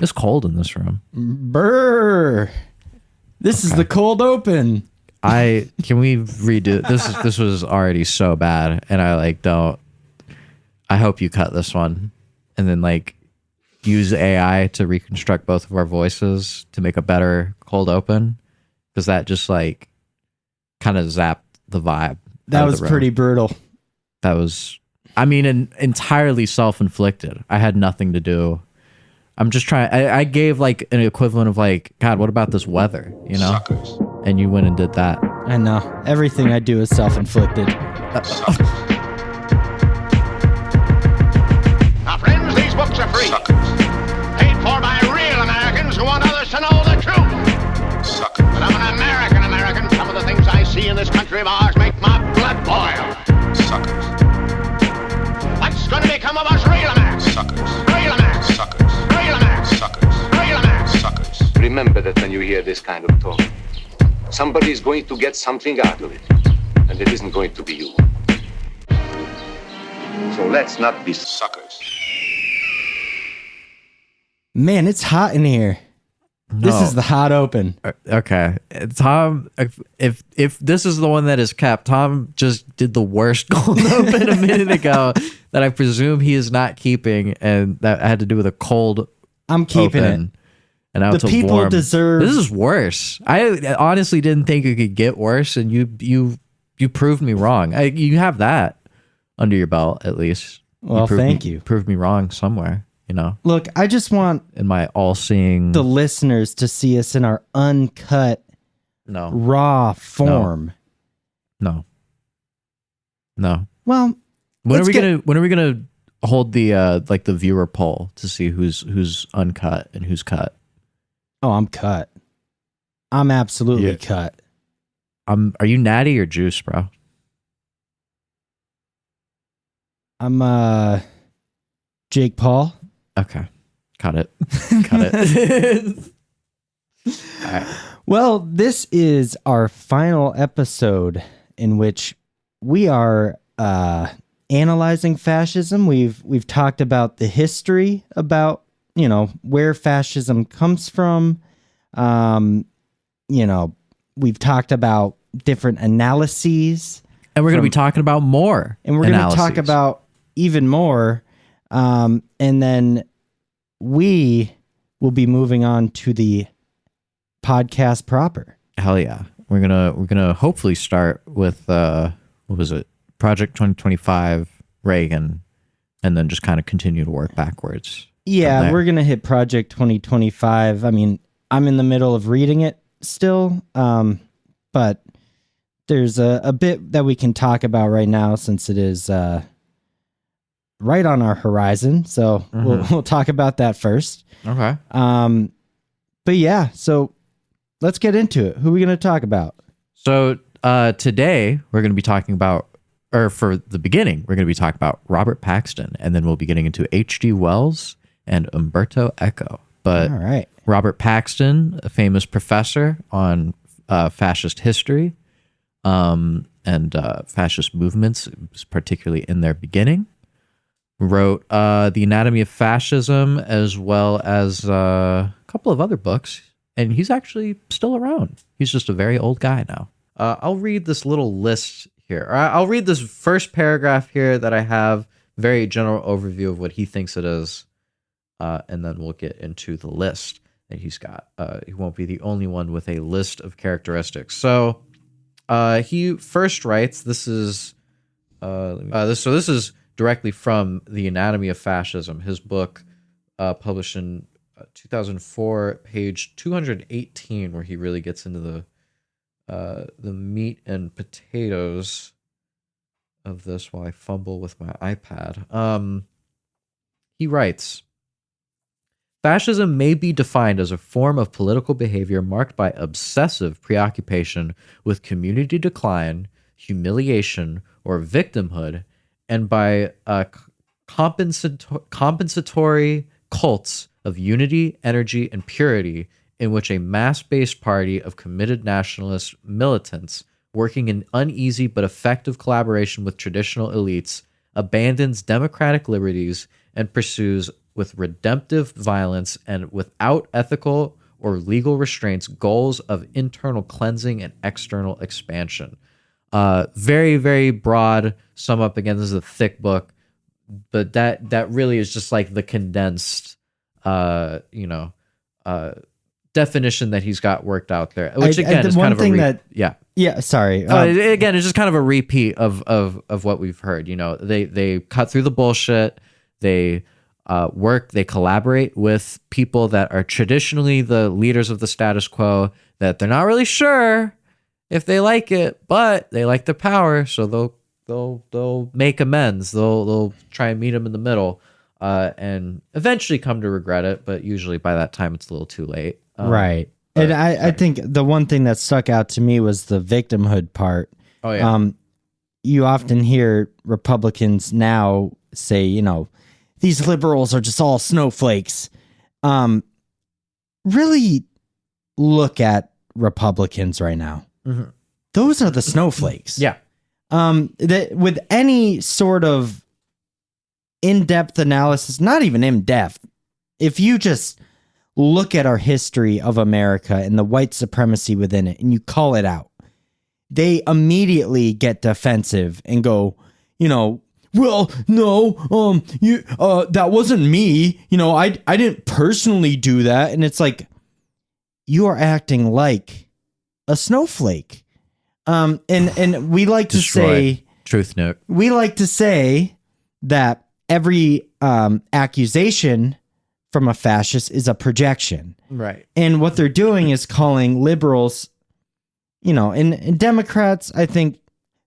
It's cold in this room. Brr. This is the cold open. Can we redo this? This was already so bad, and don't. I hope you cut this one, and then use AI to reconstruct both of our voices to make a better cold open, because that just kind of zapped the vibe. That was pretty brutal. That was, entirely self-inflicted. I had nothing to do. I'm just trying. I gave an equivalent of God, what about this weather? Suckers. And you went and did that. I know. Everything I do is self-inflicted. Now, friends, these books are free. Suckers. Paid for by real Americans who want others to know the truth. Suckers. But I'm an American. Some of the things I see in this country of ours make my blood boil. Suckers. What's going to become of us real Americans? Suckers. Real Americans. Suckers. Real Americans. Suckers. Real Americans. Suckers. Remember that when you hear this kind of talk, somebody is going to get something out of it, and it isn't going to be you. So let's not be suckers. Man, it's hot in here. No. This is the hot open. Okay, Tom. If this is the one that is kept, Tom just did the worst cold open a minute ago that I presume he is not keeping, and that had to do with a cold. I'm keeping open. it. And now the it's a people warm. deserve. This is worse. I honestly didn't think it could get worse, and you proved me wrong. You have that under your belt, at least. Well, thank you. Proved me wrong somewhere. Look, I just want in my all-seeing the listeners to see us in our uncut, raw form. No. Well, when are we gonna hold the the viewer poll to see who's uncut and who's cut? Oh, I'm cut. I'm absolutely cut. Are you natty or juice, bro? I'm Jake Paul. Okay. Cut it. Cut it. All right. Well, this is our final episode in which we are analyzing fascism. We've talked about the history, about where fascism comes from. We've talked about different analyses, and we're going to be talking about more. And we're going to talk about even more. And then we will be moving on to the podcast proper. Hell yeah. We're gonna hopefully start with what was it? Project 2025, Reagan, and then just kind of continue to work backwards. Yeah, we're gonna hit Project 2025. I'm in the middle of reading it still, but there's a bit that we can talk about right now since it is right on our horizon. So we'll talk about that first. Okay. But yeah, so let's get into it. Who are we going to talk about? So today we're going to be talking about, or for the beginning, we're going to be talking about Robert Paxton, and then we'll be getting into H.G. Wells and Umberto Eco. But all right. Robert Paxton, a famous professor on fascist history and fascist movements, particularly in their beginning, wrote The Anatomy of Fascism, as well as a couple of other books, and he's actually still around. He's just a very old guy now. I'll read this little list here. I'll read this first paragraph here that I have, very general overview of what he thinks it is, and then we'll get into the list that he's got. He won't be the only one with a list of characteristics. So he first writes, this is directly from The Anatomy of Fascism, his book published in 2004, page 218, where he really gets into the meat and potatoes of this while I fumble with my iPad. He writes, fascism may be defined as a form of political behavior marked by obsessive preoccupation with community decline, humiliation, or victimhood, and by compensatory cults of unity, energy, and purity, in which a mass-based party of committed nationalist militants working in uneasy but effective collaboration with traditional elites abandons democratic liberties and pursues with redemptive violence and without ethical or legal restraints, goals of internal cleansing and external expansion. Very, very broad sum up. Again, this is a thick book, but that really is just like the condensed, definition that he's got worked out there, which again is kind of Sorry. again, it's just kind of a repeat of what we've heard. They cut through the bullshit. They work. They collaborate with people that are traditionally the leaders of the status quo, that they're not really sure if they like it, but they like the power, so they'll make amends. They'll try and meet them in the middle, and eventually come to regret it. But usually by that time, it's a little too late. Right. And I think the one thing that stuck out to me was the victimhood part. Oh, yeah. You often hear Republicans now say, these liberals are just all snowflakes. Really look at Republicans right now. Mm-hmm. Those are the snowflakes. Yeah. With any sort of in-depth analysis, not even in-depth, if you just look at our history of America and the white supremacy within it, and you call it out, they immediately get defensive and go, well, no, that wasn't me. I didn't personally do that. And it's like, you are acting like a snowflake. And we like to say, truth note. We like to say that every accusation from a fascist is a projection. Right. And what they're doing is calling liberals, and Democrats, I think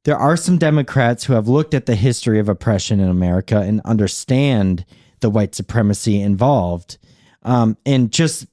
there are some Democrats who have looked at the history of oppression in America and understand the white supremacy involved. And just...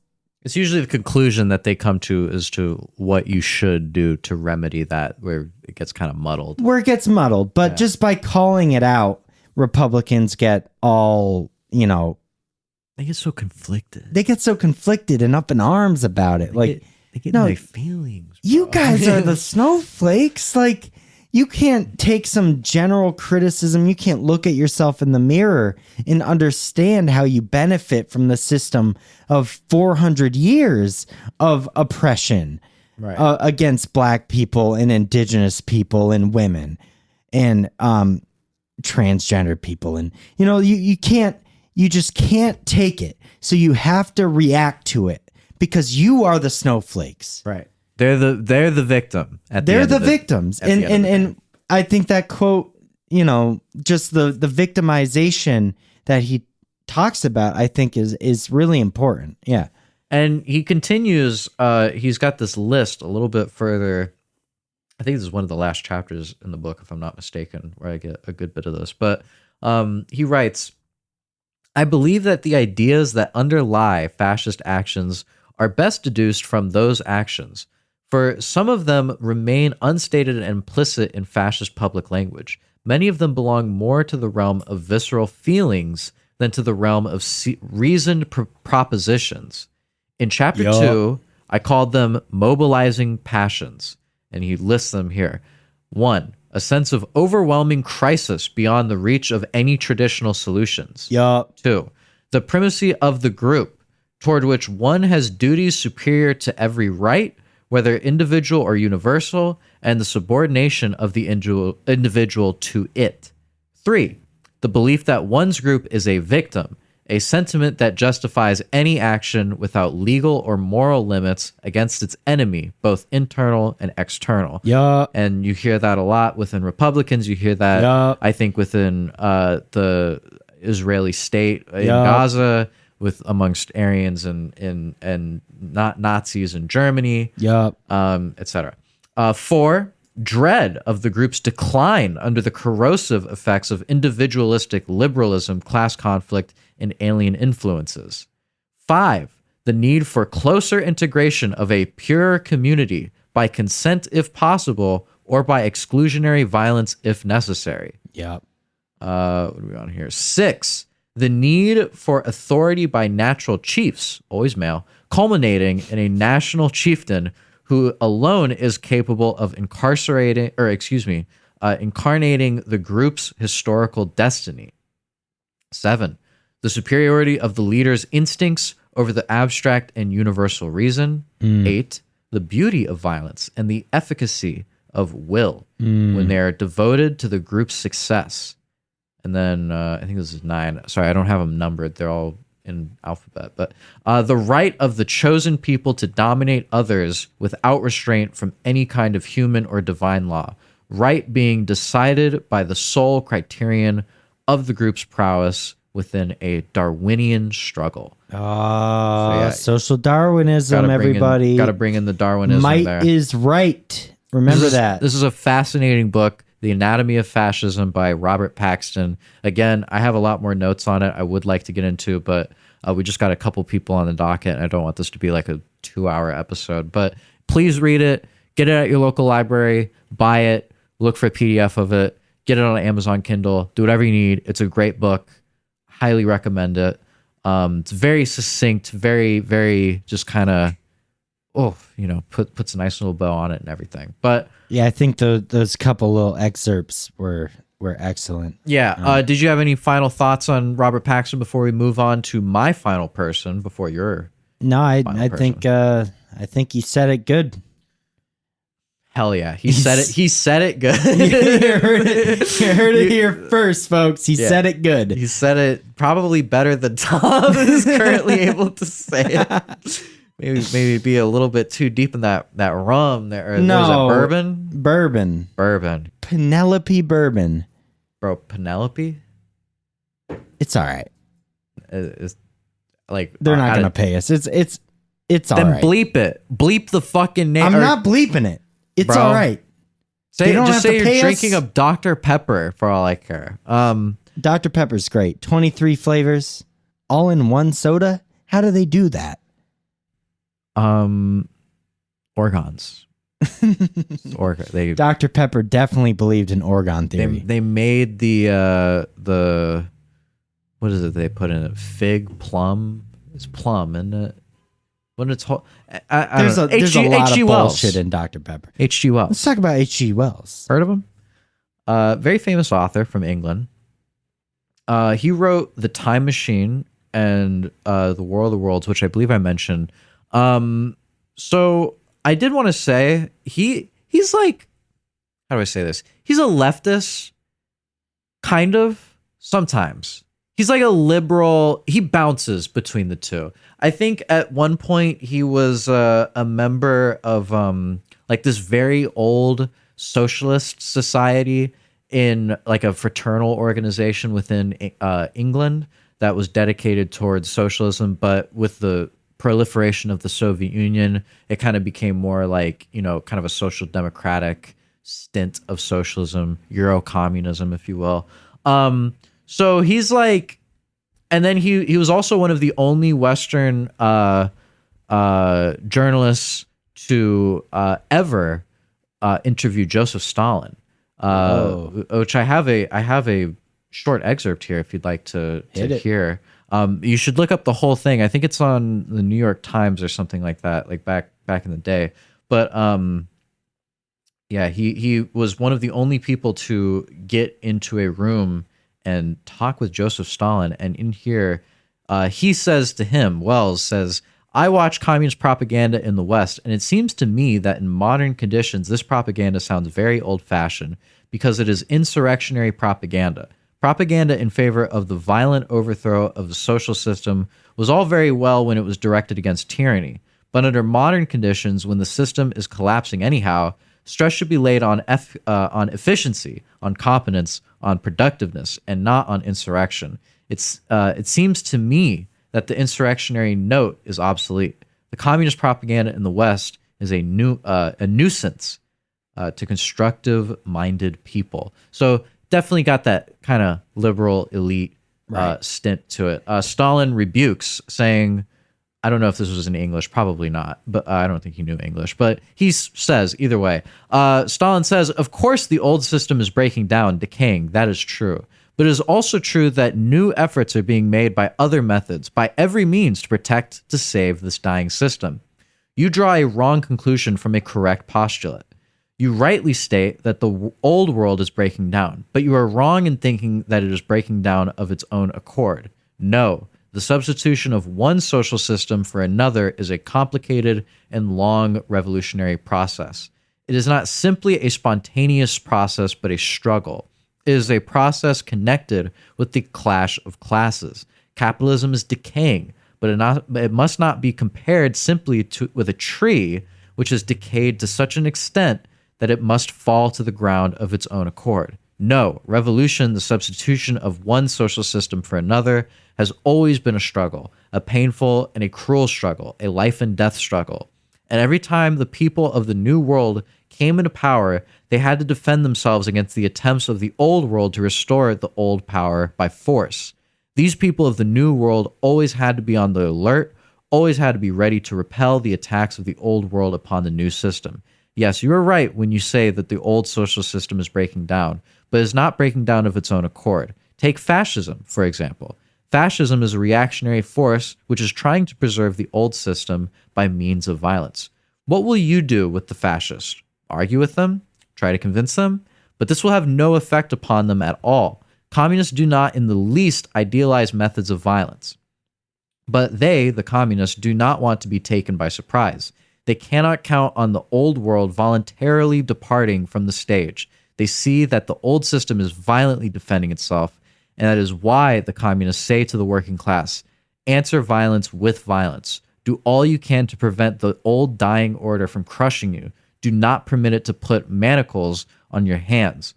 It's usually the conclusion that they come to as to what you should do to remedy that, where it gets kind of muddled. But just by calling it out, Republicans get all, They get so conflicted. And up in arms about it. They get in their feelings. Bro. You guys are the snowflakes. Like, you can't take some general criticism. You can't look at yourself in the mirror and understand how you benefit from the system of 400 years of oppression against black people and indigenous people and women and transgender people. And, you just can't take it. So you have to react to it because you are the snowflakes. Right. They're the victim. They're the victims. And I think that quote, just the victimization that he talks about, I think is really important. Yeah. And he continues, he's got this list a little bit further. I think this is one of the last chapters in the book, if I'm not mistaken, where I get a good bit of this. But he writes, I believe that the ideas that underlie fascist actions are best deduced from those actions, for some of them remain unstated and implicit in fascist public language. Many of them belong more to the realm of visceral feelings than to the realm of reasoned propositions. In chapter 2, I called them mobilizing passions, and he lists them here. 1. A sense of overwhelming crisis beyond the reach of any traditional solutions. 2. The primacy of the group, toward which one has duties superior to every right, whether individual or universal, and the subordination of the individual to it. 3. The belief that one's group is a victim, a sentiment that justifies any action without legal or moral limits against its enemy, both internal and external. And you hear that a lot within Republicans. You hear that, I think, within the Israeli state in Gaza, with amongst Aryans and not Nazis in Germany, etc. 4. Dread of the group's decline under the corrosive effects of individualistic liberalism, class conflict, and alien influences. 5. The need for closer integration of a purer community by consent if possible, or by exclusionary violence if necessary. What are we on here? 6. The need for authority by natural chiefs, always male, culminating in a national chieftain who alone is capable of incarnating the group's historical destiny. 7. The superiority of the leader's instincts over the abstract and universal reason. 8, the beauty of violence and the efficacy of will when they are devoted to the group's success. And then I think this is 9. Sorry, I don't have them numbered. They're all in alphabet. But the right of the chosen people to dominate others without restraint from any kind of human or divine law. Right being decided by the sole criterion of the group's prowess within a Darwinian struggle. Social Darwinism, everybody. Got to bring in the Darwinism Might there. is right. Remember that. This is a fascinating book, The Anatomy of Fascism by Robert Paxton. Again, I have a lot more notes on it I would like to get into, but we just got a couple people on the docket, and I don't want this to be like a 2-hour episode. But please read it. Get it at your local library. Buy it. Look for a PDF of it. Get it on Amazon Kindle. Do whatever you need. It's a great book. Highly recommend it. It's very succinct, very, very just kind of, puts a nice little bow on it and everything. But yeah, I think those couple little excerpts were excellent. Yeah. Did you have any final thoughts on Robert Paxton before we move on to my final person before your? No, I think he said it good. Hell yeah. He said it good. You heard it here first, folks. He said it good. He said it probably better than Tom is currently able to say it. Maybe be a little bit too deep in that rum there. Or no. Was it bourbon? Bourbon. Penelope Bourbon. Bro, Penelope? It's all right. It's like they're not gonna pay us. It's all then right. Bleep it. Bleep the fucking name. I'm not bleeping it. It's Bro, all right. Say you're drinking a Dr. Pepper for all I care. Dr. Pepper's great. 23 flavors, all in one soda. How do they do that? Organs. Dr. Pepper definitely believed in organ theory. They made the what is it they put in it? Fig, plum. It's plum, isn't it? When it's there's a lot of bullshit in Dr. Pepper. H.G. Wells. Let's talk about H.G. Wells. Heard of him? Very famous author from England. He wrote The Time Machine and The War of the Worlds, which I believe I mentioned. So I did want to say he's like, how do I say this? He's a leftist, kind of, sometimes. He's like a liberal. He bounces between the two. I think at one point he was a member of like this very old socialist society in like a fraternal organization within England that was dedicated towards socialism. But with the proliferation of the Soviet Union, it kind of became more like, kind of a social democratic stint of socialism, Euro-communism, if you will. So he's like, and then he was also one of the only Western journalists to ever interview Joseph Stalin, which I have a short excerpt here if you'd like to hear. You should look up the whole thing. I think it's on the New York Times or something like that, like back in the day. But yeah, he was one of the only people to get into a room and talk with Joseph Stalin. And in here, he says to him, Wells says, I watch communist propaganda in the West, and it seems to me that in modern conditions, this propaganda sounds very old-fashioned because it is insurrectionary propaganda. Propaganda in favor of the violent overthrow of the social system was all very well when it was directed against tyranny. But under modern conditions, when the system is collapsing anyhow, stress should be laid on efficiency, on competence, on productiveness, and not on insurrection. It seems to me that the insurrectionary note is obsolete. The communist propaganda in the West is a nuisance to constructive-minded people. So definitely got that kind of liberal elite stint to it. Stalin rebukes, saying, I don't know if this was in English, probably not, but I don't think he knew English. But he says, either way, Stalin says, of course the old system is breaking down, decaying, that is true. But it is also true that new efforts are being made by other methods, by every means to protect, to save this dying system. You draw a wrong conclusion from a correct postulate. You rightly state that the old world is breaking down, but you are wrong in thinking that it is breaking down of its own accord. No, the substitution of one social system for another is a complicated and long revolutionary process. It is not simply a spontaneous process, but a struggle. It is a process connected with the clash of classes. Capitalism is decaying, but it must not be compared simply with a tree which has decayed to such an extent that it must fall to the ground of its own accord. No, revolution, the substitution of one social system for another, has always been a struggle, a painful and a cruel struggle, a life and death struggle. And every time the people of the New World came into power, they had to defend themselves against the attempts of the Old World to restore the old power by force. These people of the New World always had to be on the alert, always had to be ready to repel the attacks of the Old World upon the new system. Yes, you are right when you say that the old social system is breaking down, but is not breaking down of its own accord. Take fascism, for example. Fascism is a reactionary force which is trying to preserve the old system by means of violence. What will you do with the fascists? Argue with them? Try to convince them? But this will have no effect upon them at all. Communists do not in the least idealize methods of violence. But they, the communists, do not want to be taken by surprise. They cannot count on the old world voluntarily departing from the stage. They see that the old system is violently defending itself, and that is why the communists say to the working class, answer violence with violence. Do all you can to prevent the old dying order from crushing you. Do not permit it to put manacles on your hands,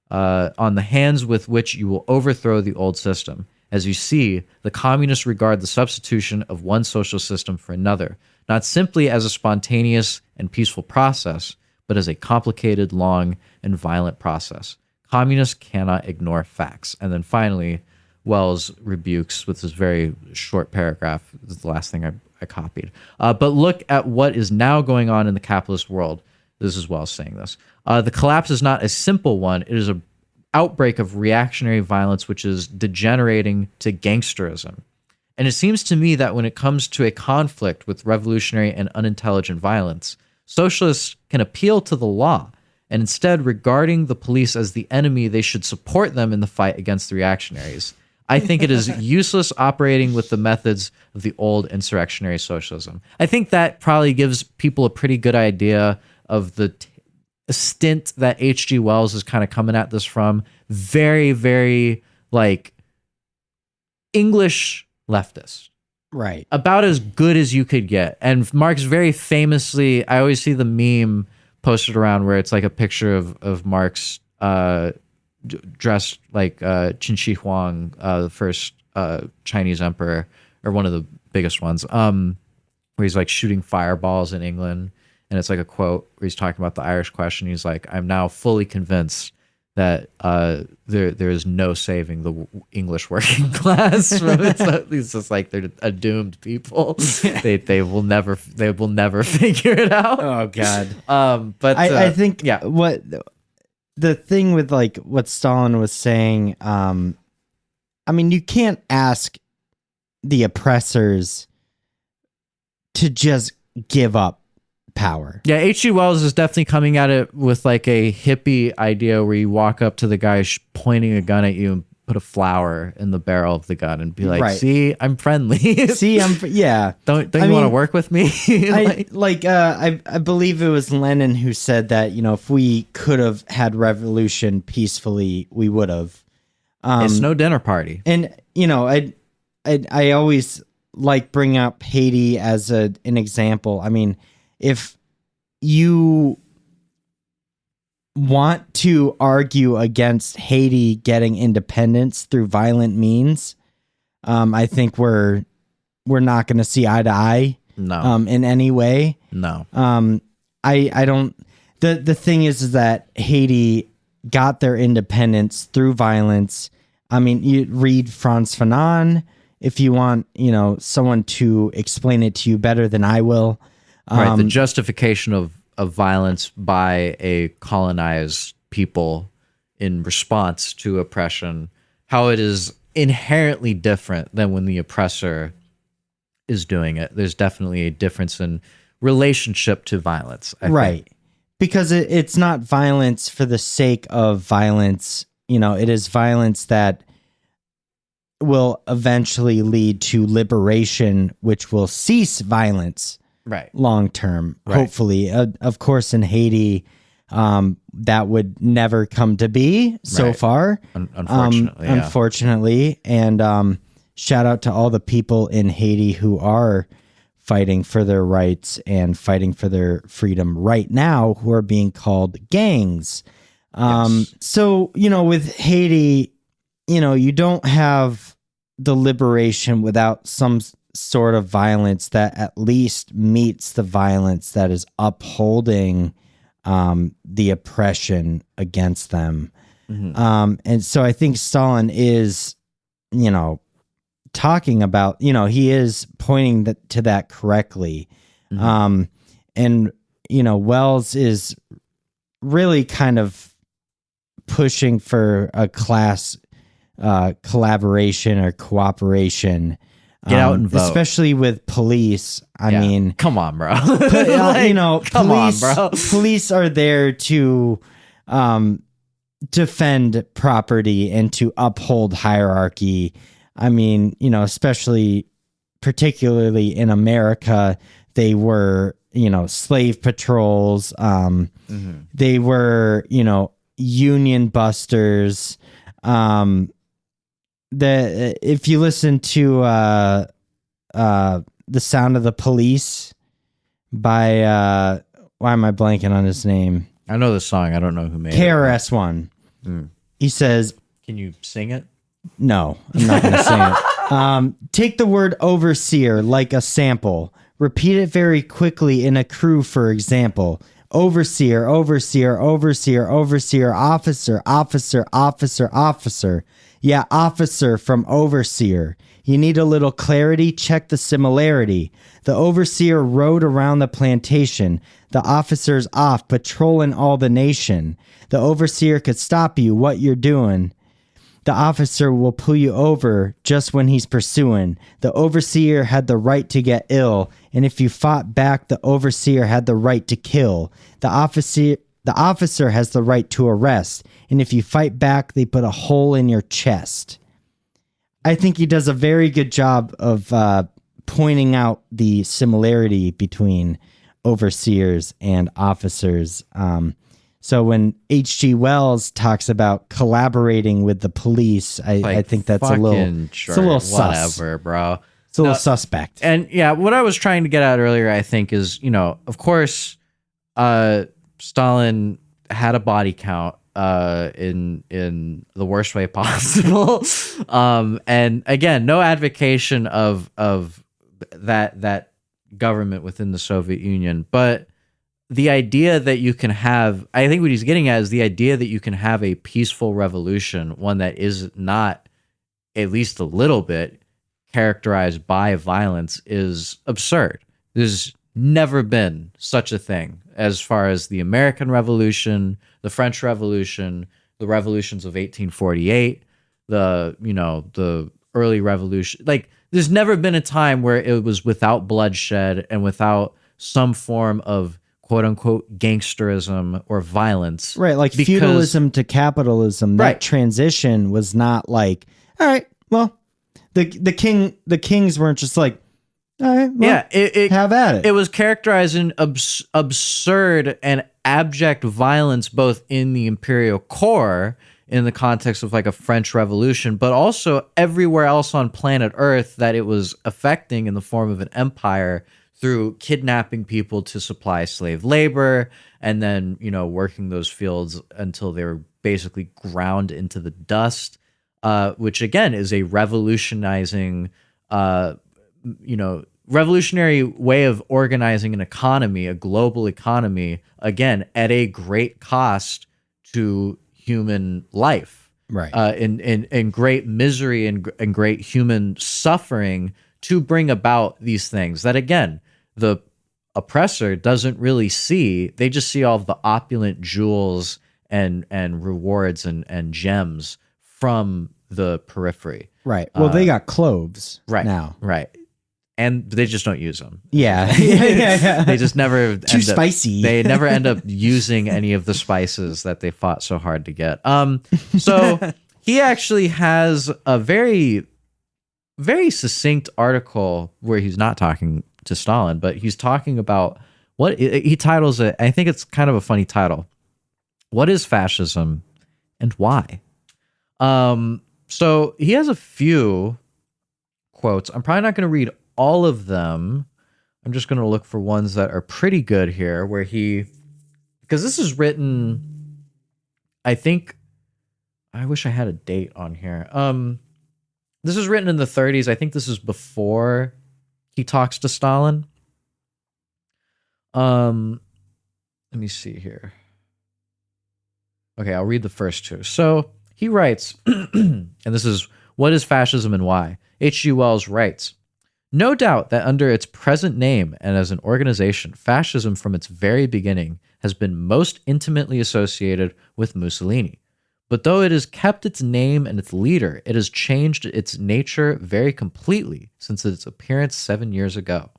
on the hands with which you will overthrow the old system. As you see, the communists regard the substitution of one social system for another, not simply as a spontaneous and peaceful process, but as a complicated, long, and violent process. Communists cannot ignore facts. And then finally, Wells rebukes with this very short paragraph. This is the last thing I copied. But look at what is now going on in the capitalist world. This is Wells saying this. The collapse is not a simple one. It is an outbreak of reactionary violence which is degenerating to gangsterism. And it seems to me that when it comes to a conflict with revolutionary and unintelligent violence, socialists can appeal to the law, and instead regarding the police as the enemy, they should support them in the fight against the reactionaries. I think it is useless operating with the methods of the old insurrectionary socialism. I think that probably gives people a pretty good idea of the stint that H.G. Wells is kind of coming at this from. Very, very like English leftist. Right. About as good as you could get. And Marx very famously, I always see the meme posted around where it's like a picture of Marx dressed like Qin Shi Huang, the first Chinese emperor, or one of the biggest ones, where he's like shooting fireballs in England. And it's like a quote where he's talking about the Irish question. He's like, I'm now fully convinced that there is no saving the English working class from it. So it's just like they're a doomed people. They will never figure it out. Oh God. But I think yeah. what the thing with like what Stalin was saying, I mean, you can't ask the oppressors to just give up power. Yeah, H.G. Wells is definitely coming at it with like a hippie idea where you walk up to the guy pointing a gun at you and put a flower in the barrel of the gun and be like, Right. see, I'm friendly. See, yeah. Don't you want to work with me? I believe it was Lenin who said that, you know, if we could have had revolution peacefully, we would have. It's no dinner party. And, you know, I always like bring up Haiti as an example. I mean, if you want to argue against Haiti getting independence through violent means, I think we're not going to see eye to eye. No. In any way. No. I don't. The thing is that Haiti got their independence through violence. I mean, you read Frantz Fanon if you want, you know, someone to explain it to you better than I will. Right, the justification of violence by a colonized people in response to oppression, how it is inherently different than when the oppressor is doing it. There's definitely a difference in relationship to violence. I think. Because it's not violence for the sake of violence. You know, it is violence that will eventually lead to liberation, which will cease violence Right. long term, Right. hopefully. Of course, in Haiti, that would never come to be so Right. far. Unfortunately, yeah. Unfortunately. And shout out to all the people in Haiti who are fighting for their rights and fighting for their freedom right now, who are being called gangs. Yes. So, with Haiti, you don't have the liberation without some sort of violence that at least meets the violence that is upholding the oppression against them. And so I think Stalin is, talking about, he is pointing to that correctly. And, Wells is really kind of pushing for a class collaboration or cooperation. Get out and vote. Especially with police. I Yeah. mean, come on, bro. come police, on, bro. Police are there to defend property and to uphold hierarchy. I mean, especially particularly in America, they were, slave patrols. They were, union busters. If you listen to The Sound of the Police by why am I blanking on his name? I know the song. I don't know who made it. KRS-One. He says, Can you sing it? no, I'm not going to sing it. Take the word overseer like a sample. Repeat it very quickly in a crew, for example. Overseer, overseer, overseer, overseer, officer, officer, officer, officer. Yeah, officer from overseer. You need a little clarity? Check the similarity. The overseer rode around the plantation. The officer's off patrolling all the nation. The overseer could stop you, what you're doing. The officer will pull you over just when he's pursuing. The overseer had the right to get ill, and if you fought back, the overseer had the right to kill. The officer has the right to arrest, and if you fight back, they put a hole in your chest. I think he does a very good job of pointing out the similarity between overseers and officers. So when H.G. Wells talks about collaborating with the police, I think that's a little, sure, it's a little sus. whatever, bro. It's a little suspect. And yeah, what I was trying to get at earlier, I think, is of course, Stalin had a body count in the worst way possible, and again, no advocation of that government within the Soviet Union, but the idea that you can have, I think what he's getting at is the idea that you can have a peaceful revolution, one that is not at least a little bit characterized by violence, is absurd. There's never been such a thing as far as the American Revolution, the French Revolution, the revolutions of 1848, the early revolution. Like, there's never been a time where it was without bloodshed and without some form of quote unquote gangsterism or violence. Right, like feudalism to capitalism. That Right. transition was not like, all right, well, the kings weren't just like, all right, well, have at it. It was characterized in absurd and abject violence, both in the imperial core, in the context of like a French Revolution, but also everywhere else on planet Earth that it was affecting in the form of an empire, through kidnapping people to supply slave labor, and then, working those fields until they were basically ground into the dust, which again is a revolutionary way of organizing an economy, a global economy, again, at a great cost to human life. Right. In great misery and great human suffering to bring about these things that, again, the oppressor doesn't really see. They just see all of the opulent jewels and rewards and gems from the periphery. Right. Well, they got cloves Right now. Right. And they just don't use them. Yeah. yeah. They just never Too spicy. They never end up using any of the spices that they fought so hard to get. So he actually has a very very succinct article where he's not talking to Stalin, but he's talking about what he titles it. I think it's kind of a funny title. What is fascism and why? So he has a few quotes. I'm probably not going to read all of them. I'm just going to look for ones that are pretty good here where because this is written, I think, I wish I had a date on here. This is written in the 30s. I think this is before he talks to Stalin. Let me see here. Okay, I'll read the first two. So he writes, and this is, what is fascism and why? H.G. Wells writes, no doubt that under its present name and as an organization, fascism from its very beginning has been most intimately associated with Mussolini. But though it has kept its name and its leader, it has changed its nature very completely since its appearance 7 years ago.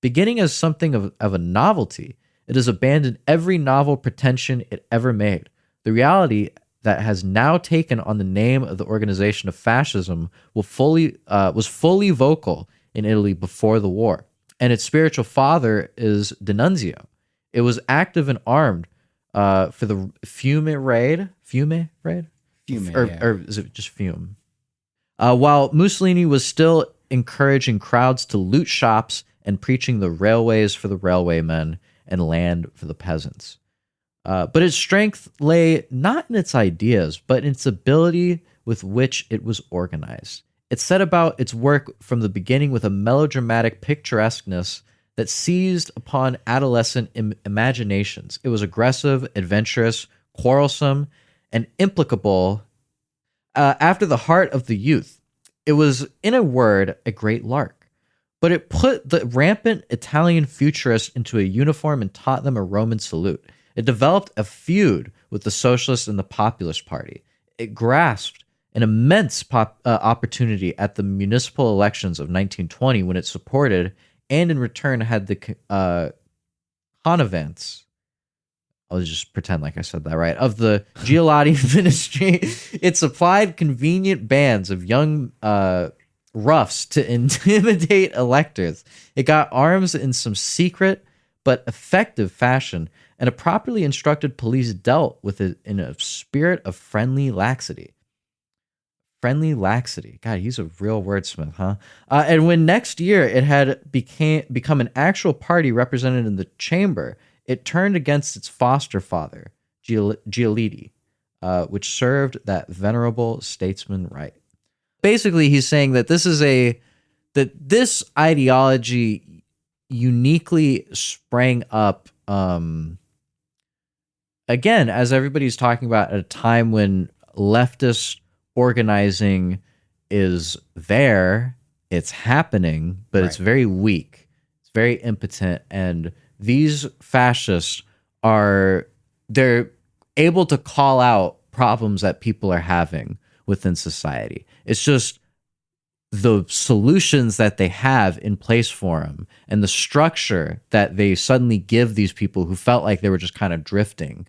Beginning as something of a novelty, it has abandoned every novel pretension it ever made. The reality that has now taken on the name of the organization of fascism was fully vocal in Italy before the war, and its spiritual father is D'Annunzio. It was active and armed for the Fiume raid, or is it just Fiume? While Mussolini was still encouraging crowds to loot shops and preaching the railways for the railwaymen and land for the peasants. But its strength lay not in its ideas, but in its ability with which it was organized. It set about its work from the beginning with a melodramatic picturesqueness that seized upon adolescent imaginations. It was aggressive, adventurous, quarrelsome, and implicable after the heart of the youth. It was, in a word, a great lark. But it put the rampant Italian futurists into a uniform and taught them a Roman salute. It developed a feud with the Socialists and the Populist Party. It grasped an immense opportunity at the municipal elections of 1920 when it supported and in return had the connivance, I'll just pretend like I said that right, of the Giolotti ministry. It supplied convenient bands of young roughs to intimidate electors. It got arms in some secret but effective fashion, and a properly instructed police dealt with it in a spirit of friendly laxity. Friendly laxity. God, he's a real wordsmith, huh? And when next year it had become an actual party represented in the chamber, it turned against its foster father, Giolitti, which served that venerable statesman right. Basically, he's saying that this ideology uniquely sprang up, again, as everybody's talking about, at a time when leftist organizing is there, it's happening, but it's very weak, it's very impotent, and these fascists they're able to call out problems that people are having within society. It's just the solutions that they have in place for them and the structure that they suddenly give these people who felt like they were just kind of drifting.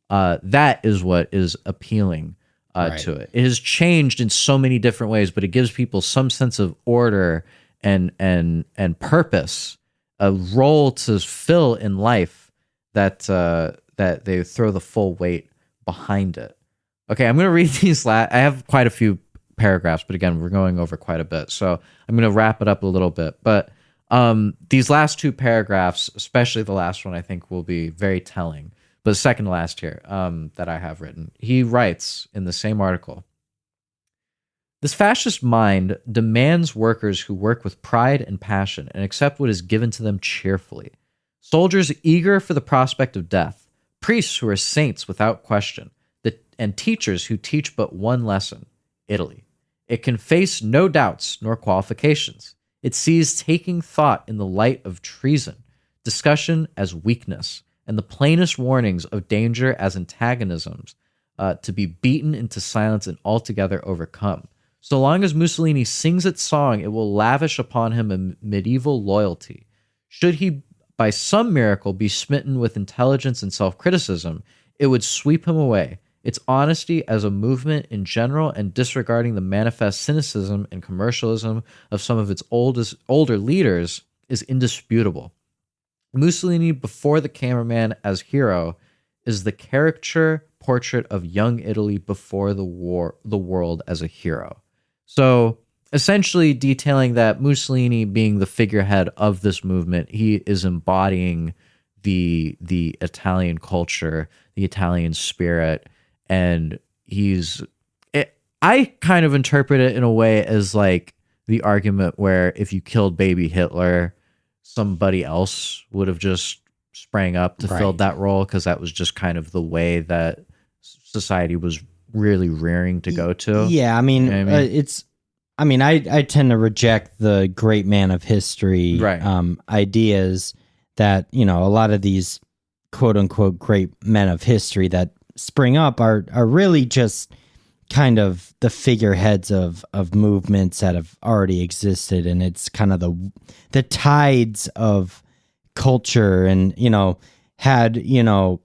That is what is appealing to it. It has changed in so many different ways, but it gives people some sense of order and purpose, a role to fill in life that they throw the full weight behind it. Okay, I'm going to read these I have quite a few paragraphs, but again, we're going over quite a bit, so I'm going to wrap it up a little bit. But these last two paragraphs, especially the last one, I think will be very telling. But the second to last here that I have written, he writes in the same article, this fascist mind demands workers who work with pride and passion and accept what is given to them cheerfully. Soldiers eager for the prospect of death, priests who are saints without question, and teachers who teach but one lesson, Italy. It can face no doubts nor qualifications. It sees taking thought in the light of treason, discussion as weakness, and the plainest warnings of danger as antagonisms to be beaten into silence and altogether overcome. So long as Mussolini sings its song, it will lavish upon him a medieval loyalty. Should he by some miracle be smitten with intelligence and self-criticism, it would sweep him away its honesty as a movement in general, and disregarding the manifest cynicism and commercialism of some of its older leaders, is indisputable. Mussolini, before the cameraman as hero, is the caricature portrait of young Italy before the world as a hero. So essentially detailing that Mussolini, being the figurehead of this movement, he is embodying the Italian culture, the Italian spirit, and I kind of interpret it in a way as like the argument where if you killed baby Hitler, somebody else would have just sprang up to fill that role, because that was just kind of the way that society was really rearing to go to. Yeah, I mean, You know what I mean? I tend to reject the great man of history ideas that, you know, a lot of these quote unquote great men of history that spring up are really just kind of the figureheads of movements that have already existed, and it's kind of the tides of culture. And, you know, had, you know,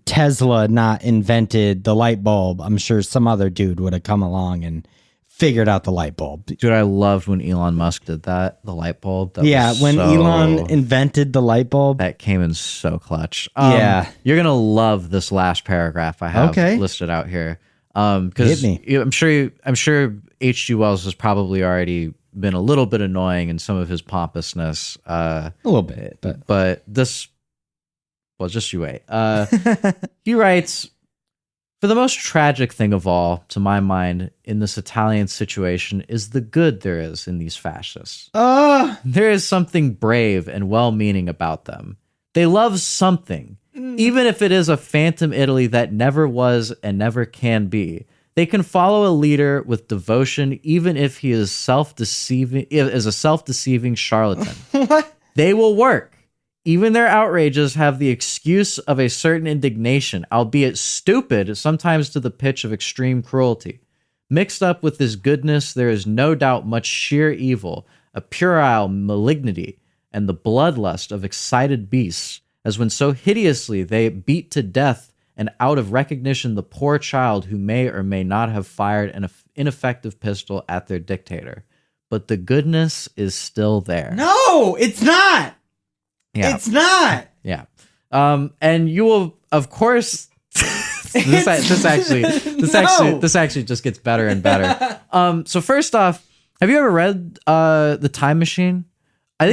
Tesla not invented the light bulb, I'm sure some other dude would have come along and figured out the light bulb. Dude, I loved when Elon Musk did that, the light bulb. That when Elon invented the light bulb. That came in so clutch. Yeah. You're going to love this last paragraph I have listed out here. Because I'm sure H.G. Wells has probably already been a little bit annoying in some of his pompousness. A little bit. But this, well, just you wait. He writes, "For the most tragic thing of all, to my mind, in this Italian situation is the good there is in these fascists. There is something brave and well-meaning about them. They love something, even if it is a phantom Italy that never was and never can be. They can follow a leader with devotion, even if he is a self-deceiving charlatan. What? They will work. Even their outrages have the excuse of a certain indignation, albeit stupid, sometimes to the pitch of extreme cruelty. Mixed up with this goodness, there is no doubt much sheer evil, a puerile malignity, and the bloodlust of excited beasts, as when so hideously they beat to death and out of recognition the poor child who may or may not have fired an ineffective pistol at their dictator. But the goodness is still there." No, it's not. Yeah. It's not. Yeah. And you will, of course, this actually just gets better and better. So first off, have you ever read The Time Machine? I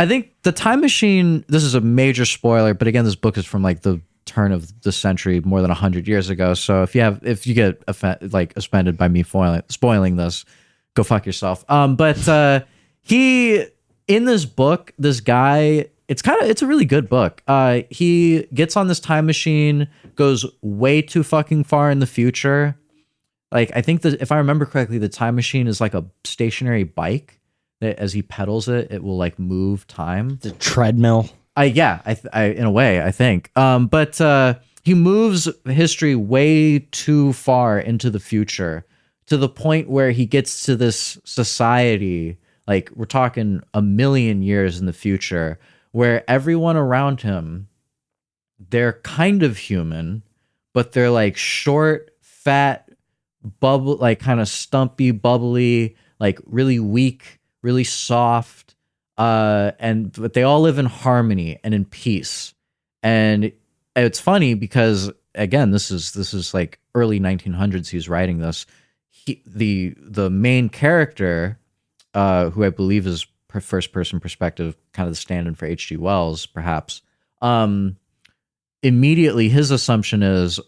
think The Time Machine, this is a major spoiler, but again, this book is from like the turn of the century, more than 100 years ago. So if you get offended by me spoiling this, go fuck yourself. But he, in this book, this guy, it's a really good book. He gets on this time machine, goes way too fucking far in the future. Like, I think that if I remember correctly, the time machine is like a stationary bike that as he pedals it, it will like move time. The treadmill. I in a way, I think. But he moves history way too far into the future, to the point where he gets to this society, like we're talking 1 million years in the future, where everyone around him, they're kind of human, but they're like short, fat, like kind of stumpy, bubbly, like really weak, really soft, but they all live in harmony and in peace. And it's funny because, again, this is like early 1900s. He's writing this. The main character, who I believe is first person perspective, kind of the stand-in for H.G. Wells, perhaps. Immediately, his assumption is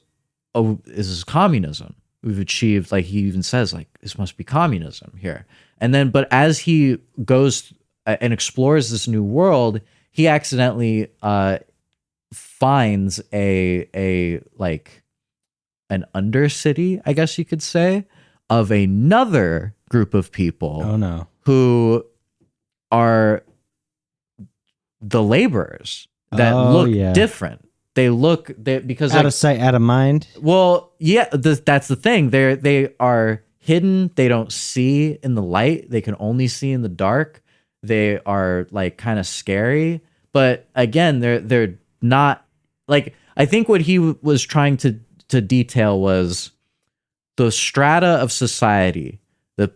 communism. We've achieved, like he even says, like this must be communism here. And then, but as he goes and explores this new world, he accidentally finds a like an undercity, I guess you could say, of another group of people. Oh no. Who are the laborers that look different. Because out of sight, out of mind. Well, yeah, that's the thing. They are hidden. They don't see in the light. They can only see in the dark. They are like kind of scary. But again, they're not like, I think what he was trying to to detail was the strata of society, the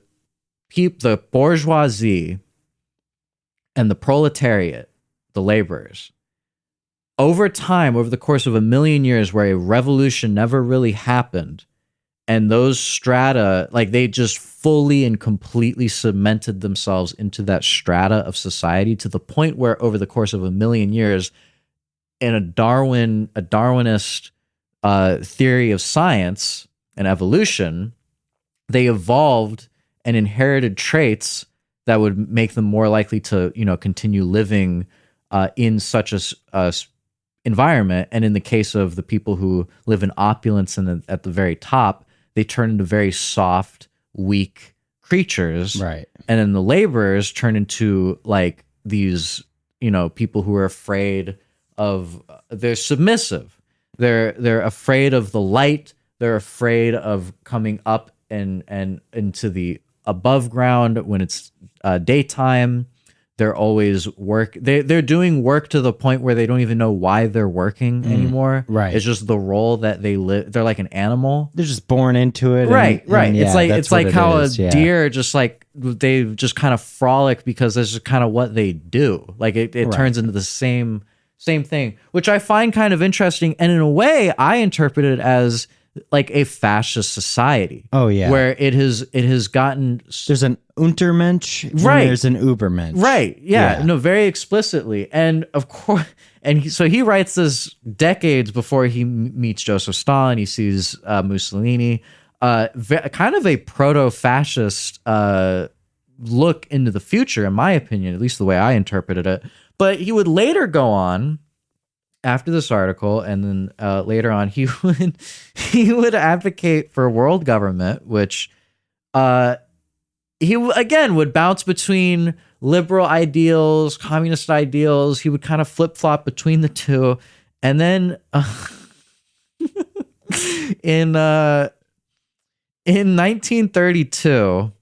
bourgeoisie and the proletariat, the laborers. Over time, over the course of 1,000,000 years, where a revolution never really happened, and those strata, like they just fully and completely cemented themselves into that strata of society to the point where over the course of 1,000,000 years, in a Darwinist theory of science and evolution, they evolved and inherited traits that would make them more likely to, continue living in such a environment. And in the case of the people who live in opulence and at the very top, they turn into very soft, weak creatures. Right. And then the laborers turn into like these, people who are afraid of, they're submissive. They're afraid of the light. They're afraid of coming up and into the above ground when it's daytime. They're always they're doing work to the point where they don't even know why they're working anymore. Right. It's just the role that they live. They're like an animal. They're just born into it. Right. Yeah, it's like how a deer just like they just kind of frolic because that's just kind of what they do. Like it turns into the same thing, which I find kind of interesting. And in a way, I interpret it as like a fascist society. Oh yeah, where it has gotten. There's an Untermensch, right? And there's an Übermensch, right? Yeah, no, very explicitly, and of course, so he writes this decades before he meets Joseph Stalin. He sees Mussolini, kind of a proto-fascist look into the future, in my opinion, at least the way I interpreted it. But he would later go on. After this article, and then later on, he would advocate for world government, which he again would bounce between liberal ideals, communist ideals. He would kind of flip flop between the two, and then in 1932,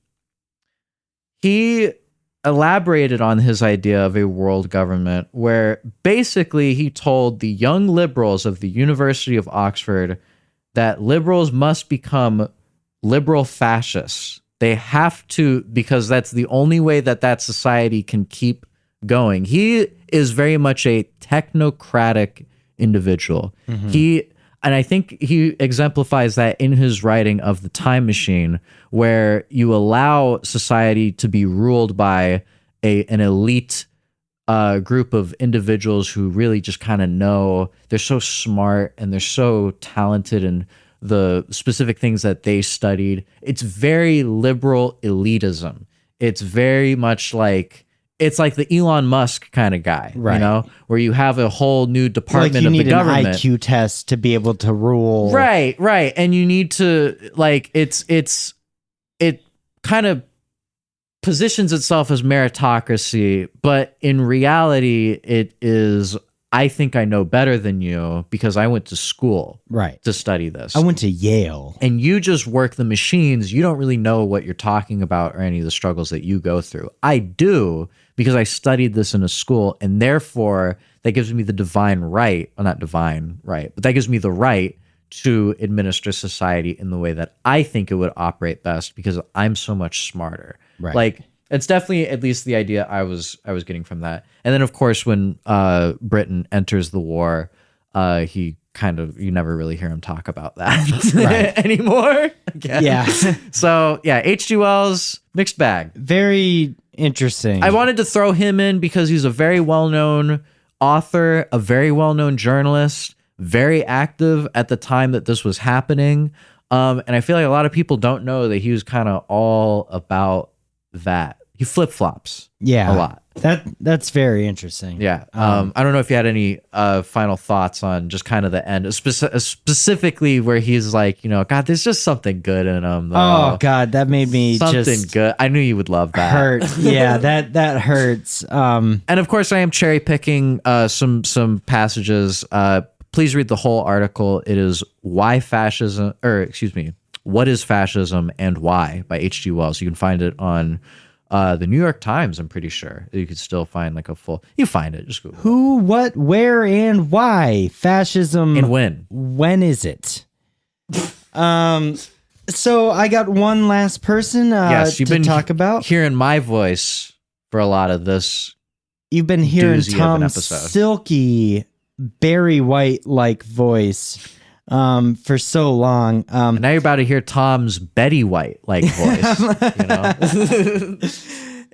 he elaborated on his idea of a world government, where basically he told the young liberals of the University of Oxford that liberals must become liberal fascists. They have to, because that's the only way that society can keep going. He is very much a technocratic individual. And I think he exemplifies that in his writing of The Time Machine, where you allow society to be ruled by an elite group of individuals who really just kind of know. They're so smart and they're so talented in the specific things that they studied. It's very liberal elitism. It's very much like... It's like the Elon Musk kind of guy, right? Where you have a whole new department of the government. You need an IQ test to be able to rule. Right. And you need to, like, it kind of positions itself as meritocracy, but in reality, it is, I think I know better than you because I went to school to study this. I went to Yale. And you just work the machines. You don't really know what you're talking about or any of the struggles that you go through. I do, because I studied this in a school, and therefore that gives me the divine right, well, not divine right, but that gives me the right to administer society in the way that I think it would operate best because I'm so much smarter. Right. Like, it's definitely at least the idea I was getting from that. And then, of course, when Britain enters the war, he you never really hear him talk about that anymore. Again. Yeah. So, yeah, H.G. Wells, mixed bag. Very interesting. I wanted to throw him in because he's a very well-known author, a very well-known journalist, very active at the time that this was happening. And I feel like a lot of people don't know that he was kind of all about that. He flip-flops a lot. That's very interesting. Yeah. I don't know if you had any final thoughts on just kind of the end, specifically where he's like, God, there's just something good in him. Though. Oh God, that made me something just good. I knew you would love that. Hurt. Yeah, that hurts. And of course, I am cherry picking some passages. Please read the whole article. It is What is Fascism and Why by H.G. Wells. You can find it on the New York Times, I'm pretty sure. You could still find like a full... You find it, just Google Who, what, where, and why? Fascism... And when? When is it? So I got one last person Yes, you've to been talk about. hearing my voice for a lot of this. You've been hearing doozy of an Tom's episode. silky, Barry White-like voice for so long. And now you're about to hear Tom's Betty White like voice. You know?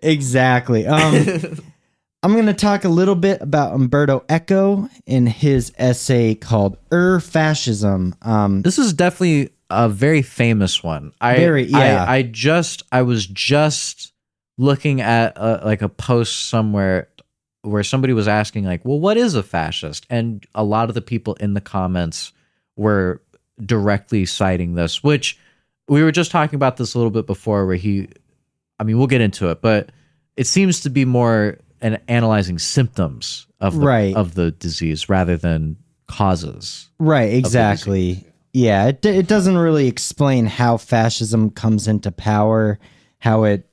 Exactly. I'm going to talk a little bit about Umberto Eco in his essay called Ur-Fascism. This is definitely a very famous one. I was just looking at like a post somewhere where somebody was asking like, well, what is a fascist? And a lot of the people in the comments were directly citing this, which we were just talking about this a little bit before where we'll get into it, but it seems to be more an analyzing symptoms of the disease rather than causes. Right, exactly. Yeah, it doesn't really explain how fascism comes into power, how it,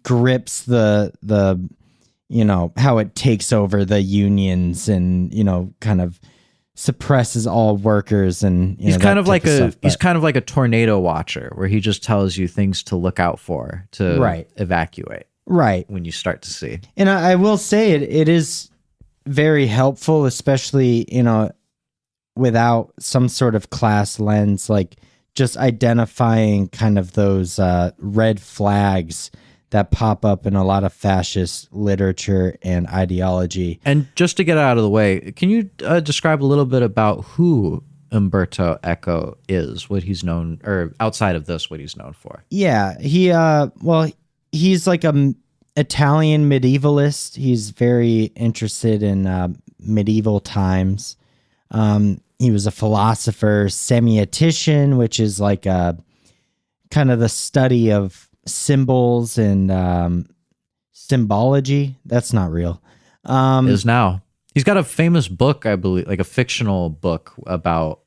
grips the how it takes over the unions and, kind of suppresses all workers and he's kind of like a tornado watcher where he just tells you things to look out for to evacuate. Right. When you start to see. And I will say it is very helpful, especially, without some sort of class lens, like just identifying kind of those red flags that pop up in a lot of fascist literature and ideology. And just to get out of the way, can you describe a little bit about who Umberto Eco is, what he's known, or outside of this, what he's known for? Yeah, he's like a Italian medievalist. He's very interested in medieval times. He was a philosopher, semiotician, which is like a kind of the study of symbols and symbology. That's not real. Is now. He's got a famous book, I believe, like a fictional book about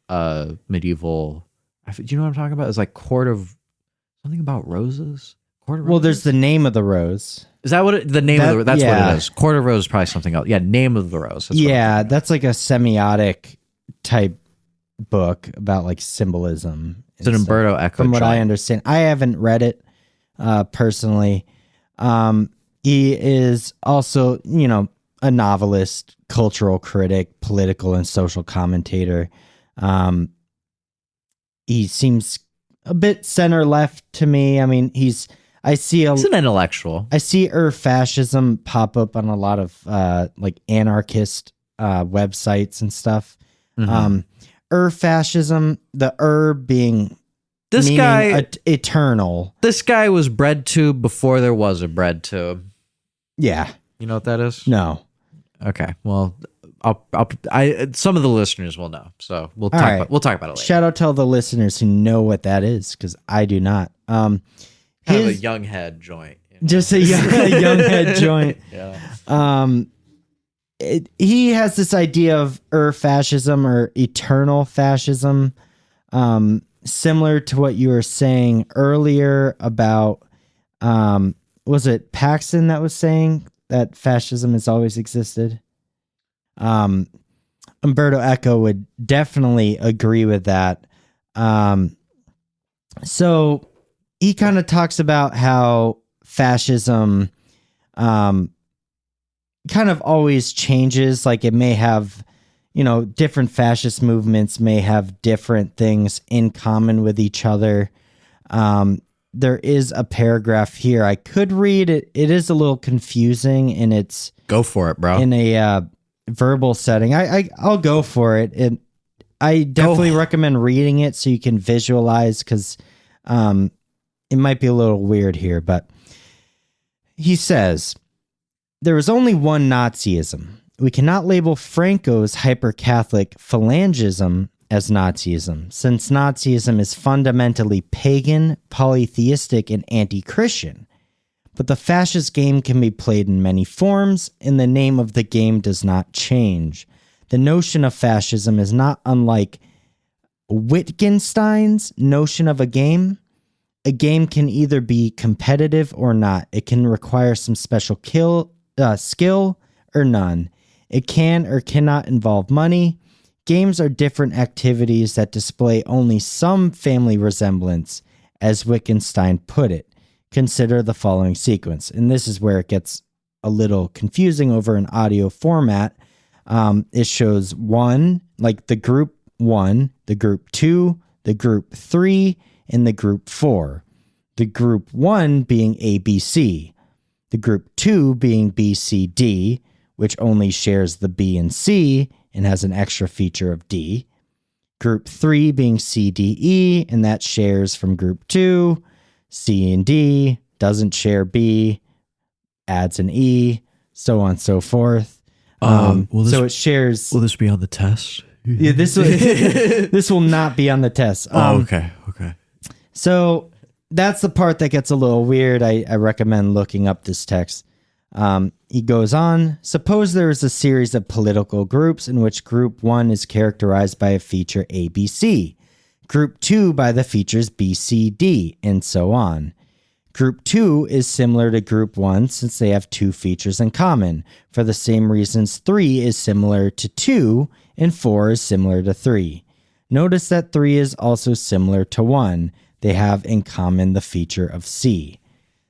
medieval. Do you know what I'm talking about? It's like something about roses. Well, there's the Name of the Rose. Is that what the name of the? That's what it is. Court of Rose is probably something else. Yeah, Name of the Rose. That's like a semiotic type book about like symbolism. It's an Umberto Eco. From what I understand, I haven't read it personally. He is also, a novelist, cultural critic, political and social commentator. He seems a bit center left to me. I mean, he's an intellectual. I see Ur-Fascism pop up on a lot of like anarchist websites and stuff. Mm-hmm. Ur-Fascism, the being this guy eternal. This guy was bread tube before there was a bread tube. Yeah, you know what that is? No. Okay, well, some of the listeners will know, so we'll talk about it later. Shout out to all the listeners who know what that is, because I do not. Kind of a young head joint. Just a young head joint. Yeah. He has this idea of Ur-Fascism or eternal fascism, similar to what you were saying earlier about, was it Paxton that was saying that fascism has always existed? Umberto Eco would definitely agree with that. So he kind of talks about how fascism kind of always changes. Like it may have, different fascist movements may have different things in common with each other. There is a paragraph here I could read. It is a little confusing, and it's go for it, bro. In a verbal setting. I'll go for it. I definitely recommend reading it so you can visualize, because it might be a little weird here. But he says, there is only one Nazism. We cannot label Franco's hyper-Catholic phalangism as Nazism, since Nazism is fundamentally pagan, polytheistic, and anti-Christian. But the fascist game can be played in many forms, and the name of the game does not change. The notion of fascism is not unlike Wittgenstein's notion of a game. A game can either be competitive or not. It can require some special skill or none. It can or cannot involve money, games are different activities that display only some family resemblance, as Wittgenstein put it. Consider the following sequence. And this is where it gets a little confusing over an audio format. It shows one, like the group 1, the group 2, the group 3, and the group 4. The group 1 being ABC, the group 2 being BCD, which only shares the B and C and has an extra feature of D. Group 3 being CDE, and that shares from group 2. C and D doesn't share B, adds an E, so on and so forth. So it shares. Will this be on the test? Yeah, this will not be on the test. Okay. So that's the part that gets a little weird. I recommend looking up this text. He goes on, suppose there is a series of political groups in which group 1 is characterized by a feature ABC, group 2 by the features BCD, and so on. Group 2 is similar to group 1 since they have 2 features in common. For the same reasons, 3 is similar to 2 and 4 is similar to 3. Notice that 3 is also similar to 1. They have in common the feature of C.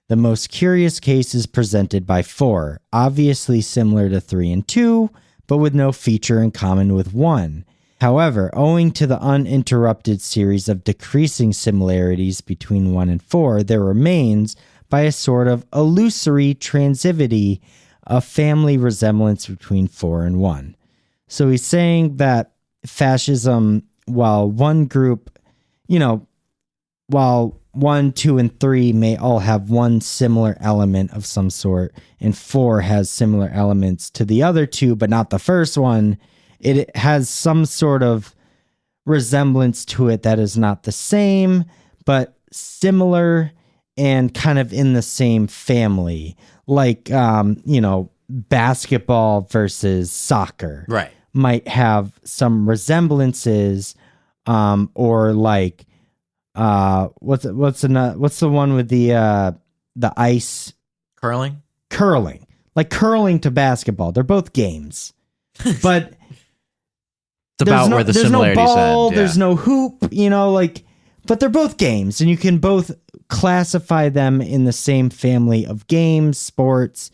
The most curious case is presented by 4, obviously similar to 3 and 2, but with no feature in common with 1. However, owing to the uninterrupted series of decreasing similarities between 1 and 4, there remains, by a sort of illusory transitivity, a family resemblance between 4 and 1. So he's saying that fascism, while one group, while 1, 2, and 3 may all have one similar element of some sort, and 4 has similar elements to the other 2, but not the first one, it has some sort of resemblance to it that is not the same, but similar and kind of in the same family. Like, basketball versus soccer. Right. Might have some resemblances, or like, what's the one with the ice? Curling? Curling. Like curling to basketball. They're both games. But it's about where the similarities there's no ball, end. Yeah. There's no hoop, but they're both games, and you can both classify them in the same family of games, sports.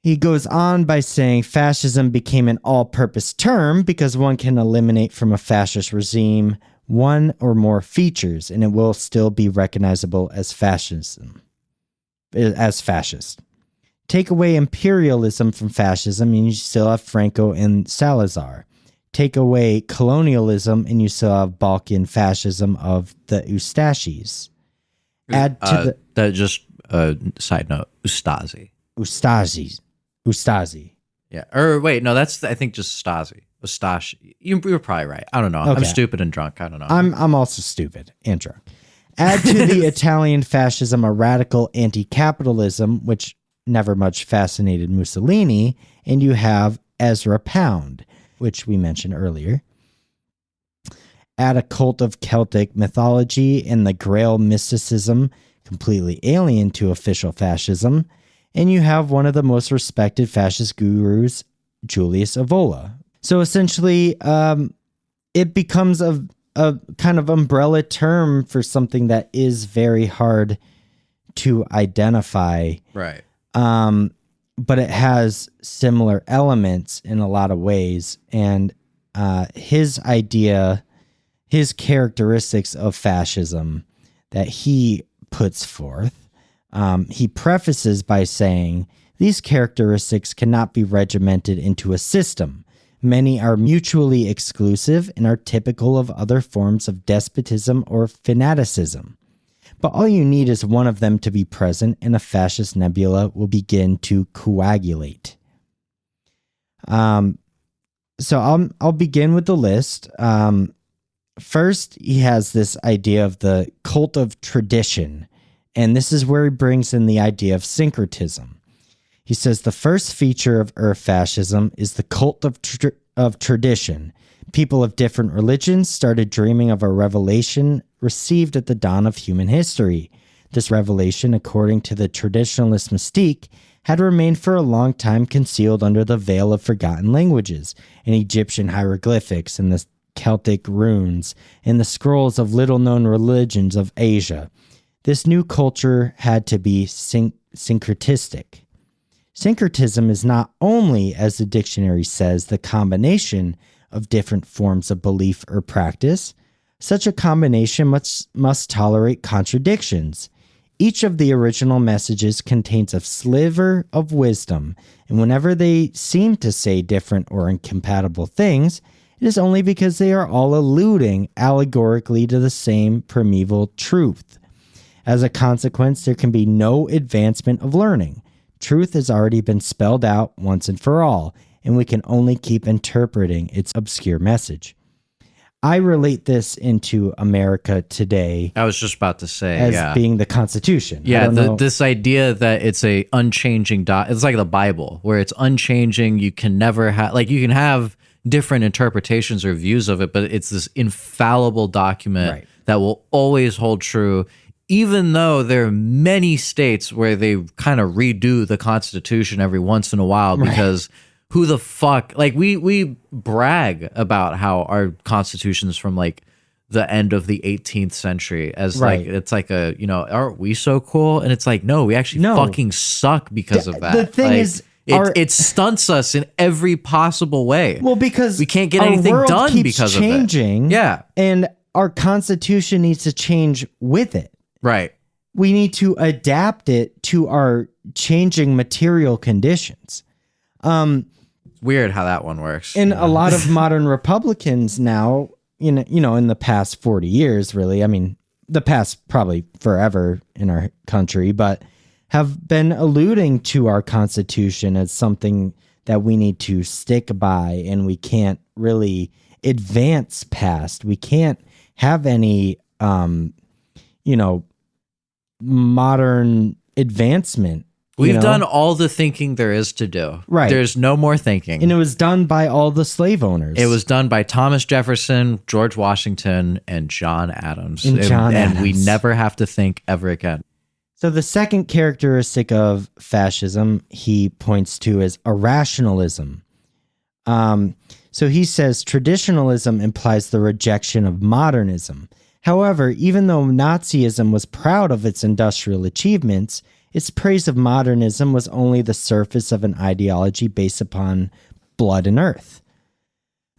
He goes on by saying fascism became an all-purpose term because one can eliminate from a fascist regime one or more features, and it will still be recognizable as fascism, as fascist. Take away imperialism from fascism, and you still have Franco and Salazar. Take away colonialism, and you still have Balkan fascism of the Ustashis. Add to side note, Ustazi. Ustazi. Yeah. Or wait, no, that's I think just Stasi. Ustashi. You were probably right. I don't know. Okay. I'm stupid and drunk. I don't know. I'm also stupid and drunk. Add to the Italian fascism a radical anti-capitalism, which never much fascinated Mussolini, and you have Ezra Pound, which we mentioned earlier. Add a cult of Celtic mythology and the Grail mysticism, completely alien to official fascism, and you have one of the most respected fascist gurus, Julius Evola. So essentially, it becomes a kind of umbrella term for something that is very hard to identify. Right. But it has similar elements in a lot of ways. And his characteristics of fascism that he puts forth, he prefaces by saying, these characteristics cannot be regimented into a system. Many are mutually exclusive and are typical of other forms of despotism or fanaticism. But all you need is one of them to be present, and a fascist nebula will begin to coagulate. So I'll begin with the list. First, he has this idea of the cult of tradition, and this is where he brings in the idea of syncretism. He says the first feature of Ur-Fascism is the cult of tradition. People of different religions started dreaming of a revelation received at the dawn of human history. This revelation, according to the traditionalist mystique, had remained for a long time concealed under the veil of forgotten languages and Egyptian hieroglyphics and the Celtic runes and the scrolls of little-known religions of Asia. This new culture had to be syncretistic. Syncretism is not only, as the dictionary says, the combination of different forms of belief or practice. Such a combination must tolerate contradictions. Each of the original messages contains a sliver of wisdom, and whenever they seem to say different or incompatible things, it is only because they are all alluding allegorically to the same primeval truth. As a consequence, there can be no advancement of learning. Truth has already been spelled out once and for all, and we can only keep interpreting its obscure message. I relate this into America today. I was just about to say, as being the Constitution. Yeah, this idea that it's a unchanging it's like the Bible, where it's unchanging. You can never have, like, you can have different interpretations or views of it, but it's this infallible document that will always hold true, even though there are many states where they kind of redo the Constitution every once in a while because who the fuck, like, we brag about how our Constitution is from like the end of the 18th century as like, it's like a, you know, aren't we so cool? And it's like, no, we actually fucking suck because of that. The thing like, is, it stunts us in every possible way. Well, because we can't get anything done because changing, of it. Yeah. And our Constitution needs to change with it. Right. We need to adapt it to our changing material conditions. Weird how that one works. And a lot of modern Republicans now, in the past 40 years, really, I mean, the past probably forever in our country, but have been alluding to our Constitution as something that we need to stick by, and we can't really advance past. We can't have any, modern advancement. We've done all the thinking there is to do. Right. There's no more thinking. And it was done by all the slave owners. It was done by Thomas Jefferson, George Washington, and John Adams. And we never have to think ever again. So the second characteristic of fascism he points to is irrationalism. So he says traditionalism implies the rejection of modernism. However, even though Nazism was proud of its industrial achievements, its praise of modernism was only the surface of an ideology based upon blood and earth.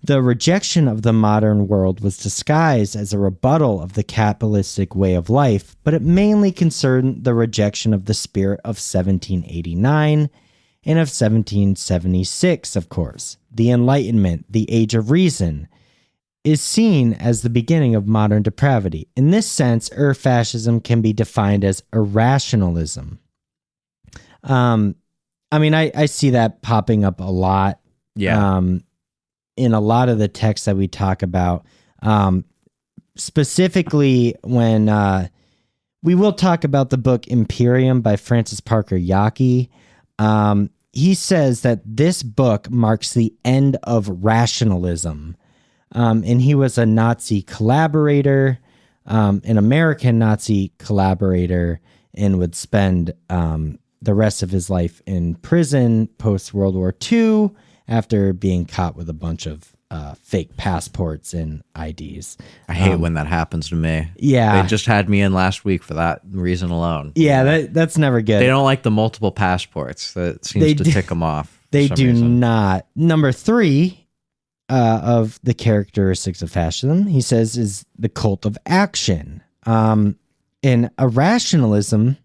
The rejection of the modern world was disguised as a rebuttal of the capitalistic way of life, but it mainly concerned the rejection of the spirit of 1789 and of 1776, of course. The Enlightenment, the Age of Reason, is seen as the beginning of modern depravity. In this sense, Ur-Fascism can be defined as irrationalism. I see that popping up a lot. Yeah. In a lot of the texts that we talk about, specifically when we will talk about the book Imperium by Francis Parker Yockey. He says that this book marks the end of rationalism. And he was a Nazi collaborator, an American Nazi collaborator, and would spend the rest of his life in prison post-World War II after being caught with a bunch of fake passports and IDs. I hate when that happens to me. Yeah. They just had me in last week for that reason alone. Yeah, that's never good. They don't like the multiple passports. That seems to tick them off. They do not. Number 3 of the characteristics of fascism, he says, is the cult of action. And irrationalism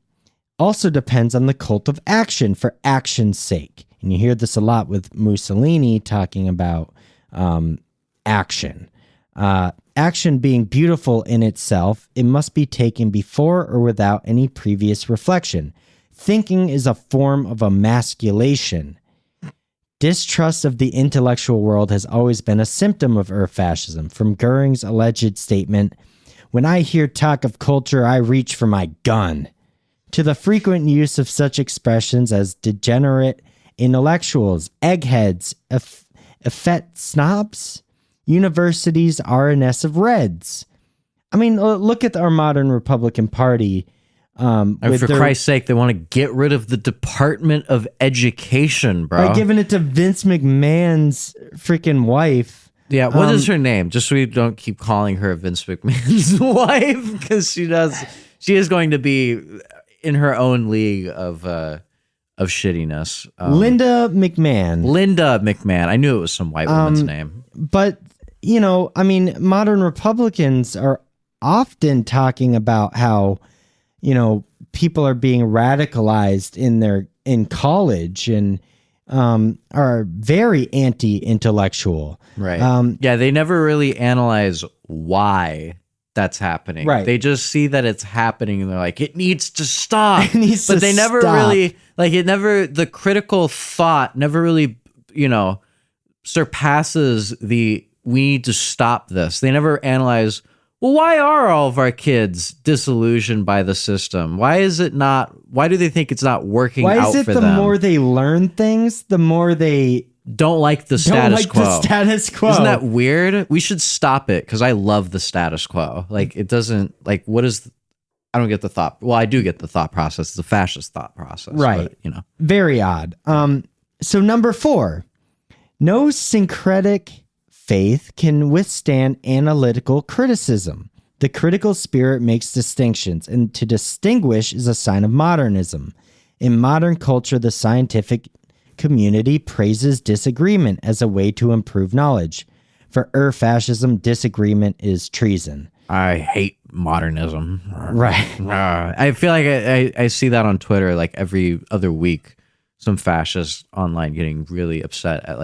also depends on the cult of action for action's sake. And you hear this a lot with Mussolini talking about action. Action being beautiful in itself, it must be taken before or without any previous reflection. Thinking is a form of emasculation. Distrust of the intellectual world has always been a symptom of Ur-Fascism, from Goering's alleged statement, "When I hear talk of culture, I reach for my gun," to the frequent use of such expressions as degenerate intellectuals, eggheads, effete snobs, universities are a nest of reds. I mean, look at our modern Republican Party. For Christ's sake, they want to get rid of the Department of Education, bro. By giving it to Vince McMahon's freaking wife. Yeah, what is her name? Just so we don't keep calling her Vince McMahon's wife, because she is going to be in her own league of shittiness. Linda McMahon. Linda McMahon. I knew it was some white woman's name. But, modern Republicans are often talking about how, people are being radicalized in college and are very anti-intellectual. Right. They never really analyze why that's happening. Right. They just see that it's happening and they're like, it needs to stop. But they never really, the critical thought never really, surpasses we need to stop this. They never analyze, well, why are all of our kids disillusioned by the system? Why do they think it's not working out for them? Why is it the more they learn things, the more they don't like the status quo? The status quo. Isn't that weird? We should stop it because I love the status quo. It doesn't, I don't get the thought. Well, I do get the thought process. It's a fascist thought process. Right. But, Very odd. So number 4, no syncretic faith can withstand analytical criticism. The critical spirit makes distinctions, and to distinguish is a sign of modernism. In modern culture, the scientific community praises disagreement as a way to improve knowledge. For Ur-Fascism, disagreement is treason. I hate modernism. Right. I feel like I see that on Twitter every other week. Some fascists online getting really upset at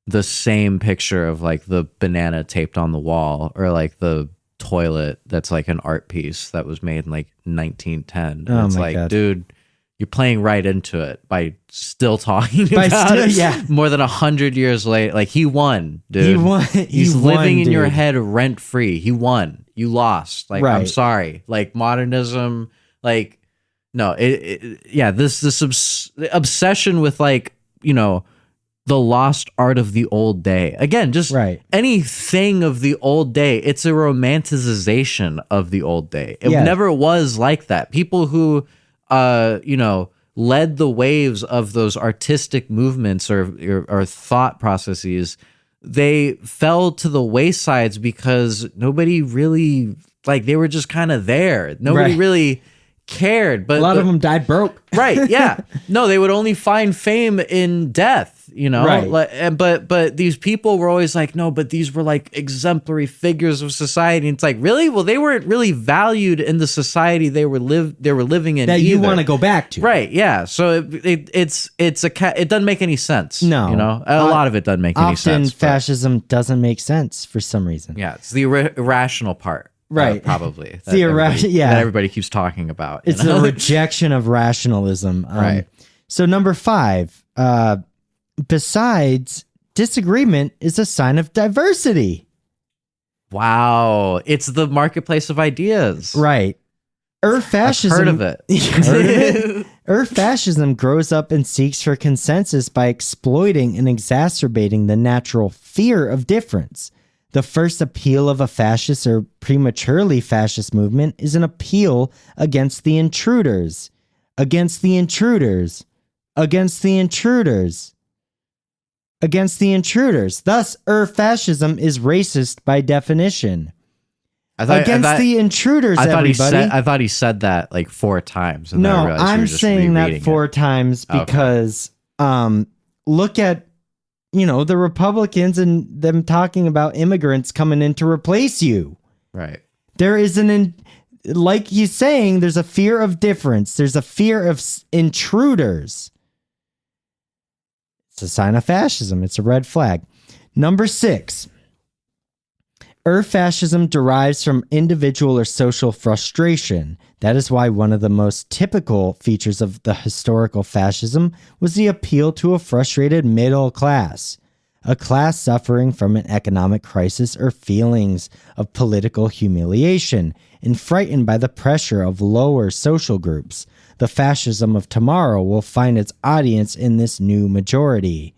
the same picture of the banana taped on the wall or the toilet that's an art piece that was made in 1910. And it's God. Dude, you're playing right into it by still talking about it. More than 100 years later. He won, dude. He won. He's living in your head rent free. He won. You lost. Right. I'm sorry. Modernism, no, this obsession with the lost art of the old day. Again, just anything of the old day. It's a romanticization of the old day. It never was like that. People who, led the waves of those artistic movements or thought processes, they fell to the waysides because nobody really, they were just kind of there. Nobody really cared. But a lot of them died broke. Right. Yeah. No, they would only find fame in death, Right. But these people were always no, but these were exemplary figures of society. And it's really? Well, they weren't really valued in the society they were living in. That you want to go back to. Right. Yeah. So it doesn't make any sense. No. A lot of it doesn't make any sense. Often fascism doesn't make sense for some reason. Yeah. It's the irrational part. Right. Probably. That everybody keeps talking about. It's a rejection of rationalism. Right. So number 5, besides, disagreement is a sign of diversity. Wow. It's the marketplace of ideas. Right. Ur-Fascism. I've heard of it. Ur-Fascism grows up and seeks for consensus by exploiting and exacerbating the natural fear of difference. The first appeal of a fascist or prematurely fascist movement is an appeal against the intruders. Against the intruders. Against the intruders. Against the intruders. Thus, Ur-Fascism is racist by definition. The intruders, everybody. I thought he said that 4 times. And no, then I realized I'm saying that 4 times because look at the Republicans and them talking about immigrants coming in to replace you. Right. There is like he's saying, there's a fear of difference. There's a fear of intruders. It's a sign of fascism. It's a red flag. Number 6. Ur-Fascism derives from individual or social frustration. That is why one of the most typical features of the historical fascism was the appeal to a frustrated middle class, a class suffering from an economic crisis or feelings of political humiliation and frightened by the pressure of lower social groups. The fascism of tomorrow will find its audience in this new majority.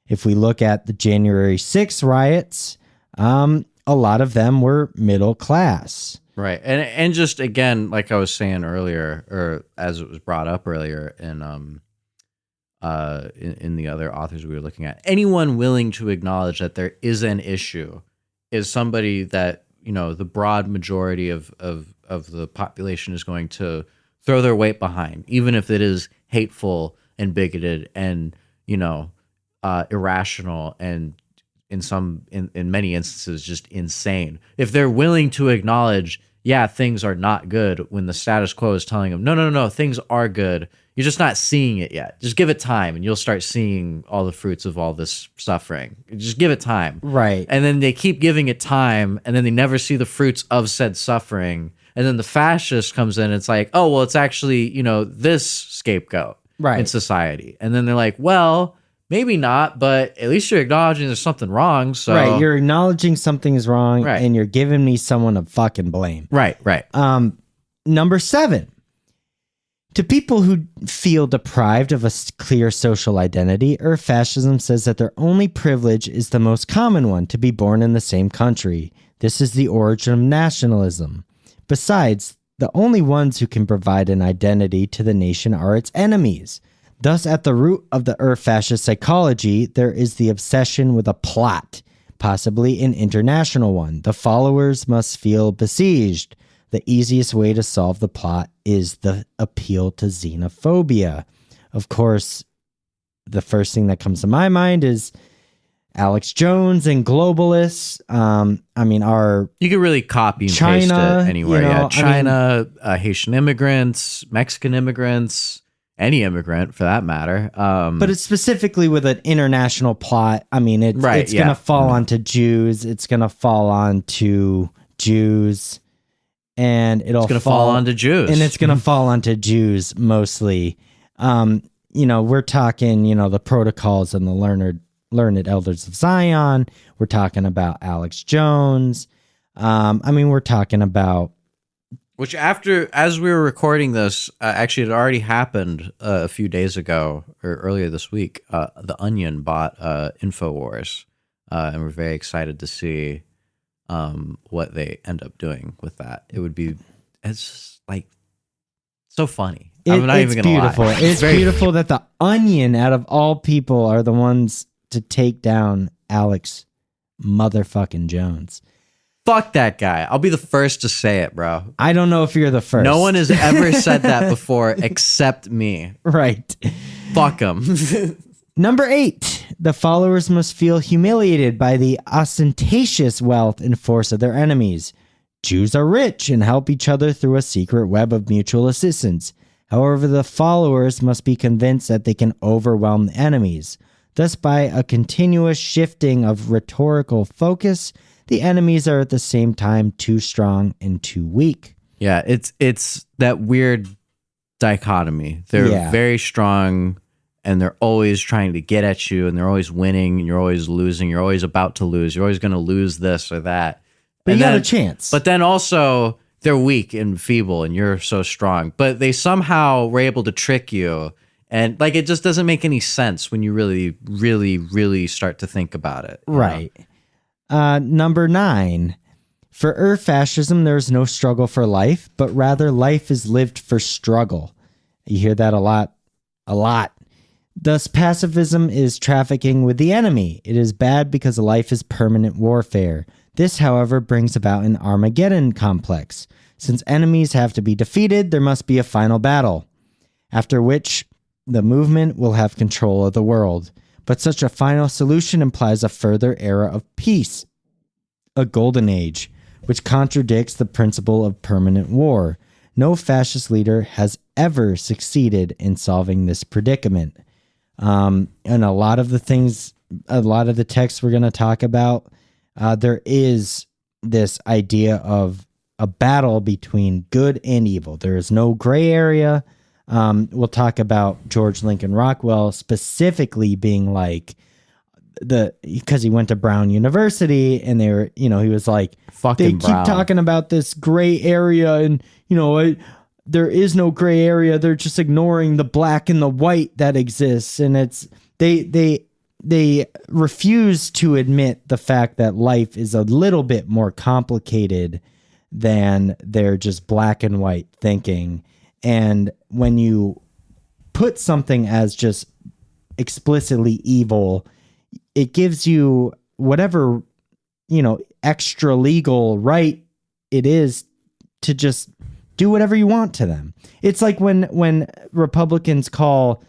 If we look at the January 6th riots, a lot of them were middle class. Right. And just again, like I was saying earlier, or as it was brought up earlier in the other authors we were looking at, anyone willing to acknowledge that there is an issue is somebody that, you know, the broad majority of the population is going to throw their weight behind, even if it is hateful and bigoted and, you know, irrational and in many instances just insane. If they're willing to acknowledge, yeah, things are not good, when the status quo is telling them, no, things are good. You're just not seeing it yet. Just give it time and you'll start seeing all the fruits of all this suffering. Just give it time. Right. And then they keep giving it time and then they never see the fruits of said suffering. And then the fascist comes in and it's like, oh, well, it's actually, you know, this scapegoat in society. And then they're like, well, maybe not, but at least you're acknowledging there's something wrong. So right, you're acknowledging something is wrong, and you're giving me someone to fucking blame. Right. Number 7. To people who feel deprived of a clear social identity, Ur-Fascism says that their only privilege is the most common one, to be born in the same country. This is the origin of nationalism. Besides, the only ones who can provide an identity to the nation are its enemies. Thus, at the root of the Ur-Fascist psychology, there is the obsession with a plot, possibly an international one. The followers must feel besieged. The easiest way to solve the plot is the appeal to xenophobia. Of course, the first thing that comes to my mind is Alex Jones and globalists. You could really copy and China, paste it anywhere. you know, China, Haitian immigrants, Mexican immigrants, any immigrant for that matter. But it's specifically with an international plot. I mean, it's going to fall onto Jews. It's going to fall onto Jews. And it's going to fall onto Jews. And it's going to fall onto Jews mostly. You know, we're talking, you know, the protocols and the learned elders of Zion. We're talking about Alex Jones. We're talking about, which as we were recording this, actually it already happened a few days ago or earlier this week. The Onion bought InfoWars, and we're very excited to see what they end up doing with that. It's just like so funny. I'm not even gonna beautiful. lie. It's beautiful that the Onion, out of all people, are the ones to take down Alex motherfucking Jones. Fuck that guy. I'll be the first to say it, bro. I don't know if you're the first. No one has ever said that before except me. Right. Fuck him. Number 8. The followers must feel humiliated by the ostentatious wealth and force of their enemies. Jews are rich and help each other through a secret web of mutual assistance. However, the followers must be convinced that they can overwhelm the enemies. Thus, by a continuous shifting of rhetorical focus, the enemies are at the same time too strong and too weak. Yeah, it's that weird dichotomy. They're very strong and they're always trying to get at you and they're always winning and you're always losing. You're always about to lose. You're always going to lose this or that. But you got a chance. But then also they're weak and feeble and you're so strong. But they somehow were able to trick you. And like, it just doesn't make any sense when you really, really, really start to think about it. Right. Number 9. For Ur-Fascism, there is no struggle for life, but rather life is lived for struggle. You hear that a lot. Thus, pacifism is trafficking with the enemy. It is bad because life is permanent warfare. This, however, brings about an Armageddon complex. Since enemies have to be defeated, there must be a final battle, after which the movement will have control of the world. But such a final solution implies a further era of peace, a golden age, which contradicts the principle of permanent war. No fascist leader has ever succeeded in solving this predicament. And a lot of the texts we're going to talk about, there is this idea of a battle between good and evil. There is no gray area. We'll talk about George Lincoln Rockwell specifically being like because he went to Brown University and they were, he was like, they keep talking about this gray area and, there is no gray area. They're just ignoring the black and the white that exists. And they refuse to admit the fact that life is a little bit more complicated than their just black and white thinking. And when you put something as just explicitly evil, it gives you whatever, extra legal right it is to just do whatever you want to them. It's like when Republicans call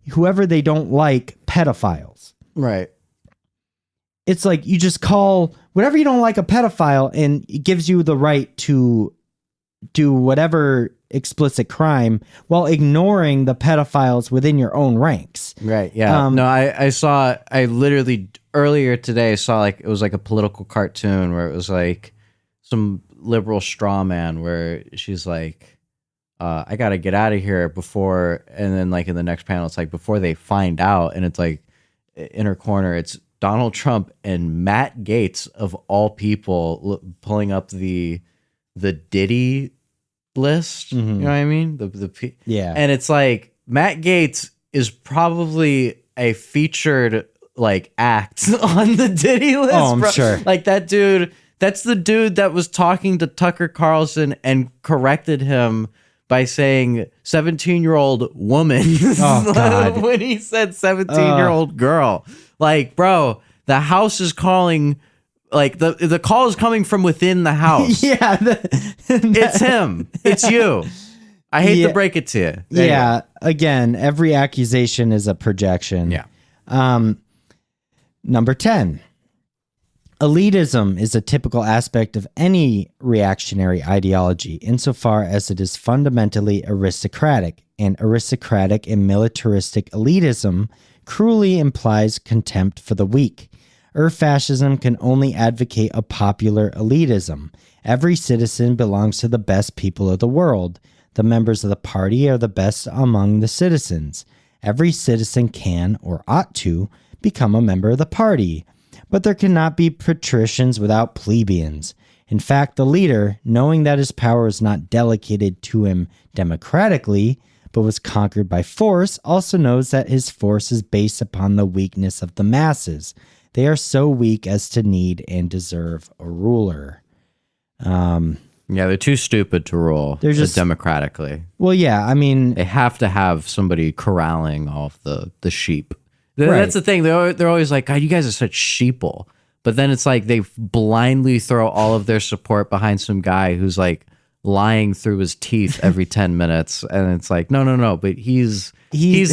whoever they don't like pedophiles. Right. It's like you just call whatever you don't like a pedophile, and it gives you the right to do whatever explicit crime while ignoring the pedophiles within your own ranks. Right. Yeah. No, I literally earlier today saw like, it was like a political cartoon where it was like some liberal straw man where she's like, I got to get out of here before, and then like in the next panel, it's like before they find out, and it's like in her corner, it's Donald Trump and Matt Gaetz of all people pulling up the Diddy list. You know what I mean? Yeah. And it's like Matt Gaetz is probably a featured like act on the Diddy list. Oh, I'm sure. Like that dude, that's the dude that was talking to Tucker Carlson and corrected him by saying 17-year-old woman. Oh, God. When he said 17-year-old girl. Like, bro, the house is calling, like the call is coming from within the house. Yeah. It's him. It's you. I hate to break it to you. Yeah. Again, every accusation is a projection. Yeah. Number 10. Elitism is a typical aspect of any reactionary ideology insofar as it is fundamentally aristocratic, and aristocratic and militaristic elitism cruelly implies contempt for the weak. Ur-Fascism can only advocate a popular elitism. Every citizen belongs to the best people of the world. The members of the party are the best among the citizens. Every citizen can, or ought to, become a member of the party. But there cannot be patricians without plebeians. In fact, the leader, knowing that his power is not delegated to him democratically, but was conquered by force, also knows that his force is based upon the weakness of the masses. They are so weak as to need and deserve a ruler. Yeah, they're too stupid to rule democratically. Well, yeah, I mean, they have to have somebody corralling all of the sheep. Right. That's the thing. They're always like, God, you guys are such sheeple. But then it's like they blindly throw all of their support behind some guy who's like lying through his teeth every 10 minutes. And it's like, no. But he's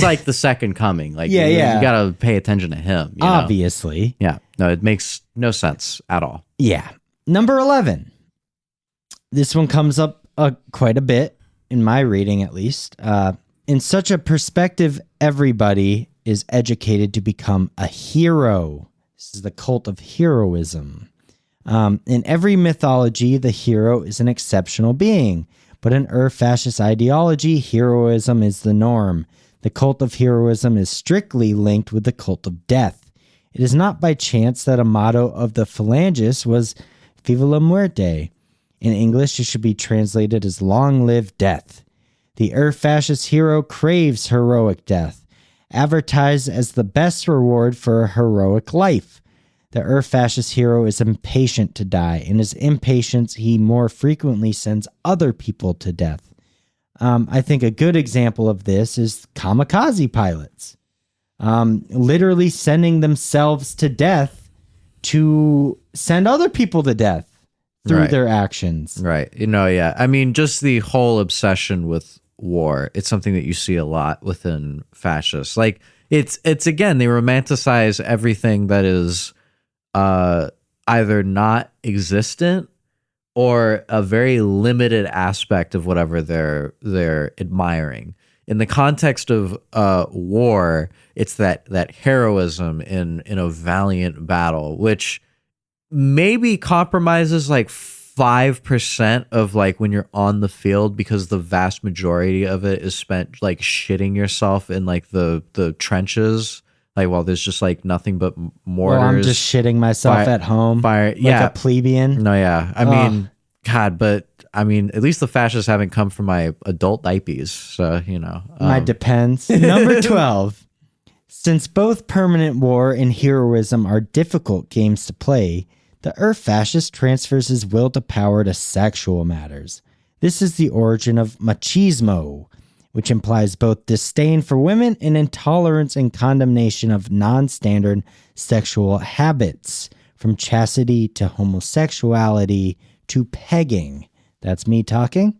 like the second coming. Like, you got to pay attention to him. You obviously. know? Yeah. No, it makes no sense at all. Yeah. Number 11. This one comes up quite a bit in my reading, at least. In such a perspective, everybody is educated to become a hero. This is the cult of heroism. In every mythology, the hero is an exceptional being, but in Ur-Fascist ideology, heroism is the norm. The cult of heroism is strictly linked with the cult of death. It is not by chance that a motto of the Phalangists was Viva la Muerte. In English, it should be translated as Long Live Death. The Ur-Fascist hero craves heroic death, advertised as the best reward for a heroic life. The Ur-Fascist hero is impatient to die. In his impatience, he more frequently sends other people to death. I think a good example of this is kamikaze pilots, literally sending themselves to death to send other people to death through their actions. Right. Yeah. I mean, just the whole obsession with war. It's something that you see a lot within fascists. Like it's again, they romanticize everything that is either not existent or a very limited aspect of whatever they're admiring. In the context of war, it's that heroism in a valiant battle, which maybe compromises like 5% of like when you're on the field, because the vast majority of it is spent like shitting yourself in like the trenches, like while there's just like nothing but mortars. Well, I'm just shitting myself at home, like a plebeian. No, yeah, I mean, God, but I mean, at least the fascists haven't come from my adult diapers, so my depends. Number 12. Since both permanent war and heroism are difficult games to play, The Ur-Fascist transfers his will to power to sexual matters. This is the origin of machismo, which implies both disdain for women and intolerance and condemnation of non-standard sexual habits, from chastity to homosexuality to pegging. That's me talking.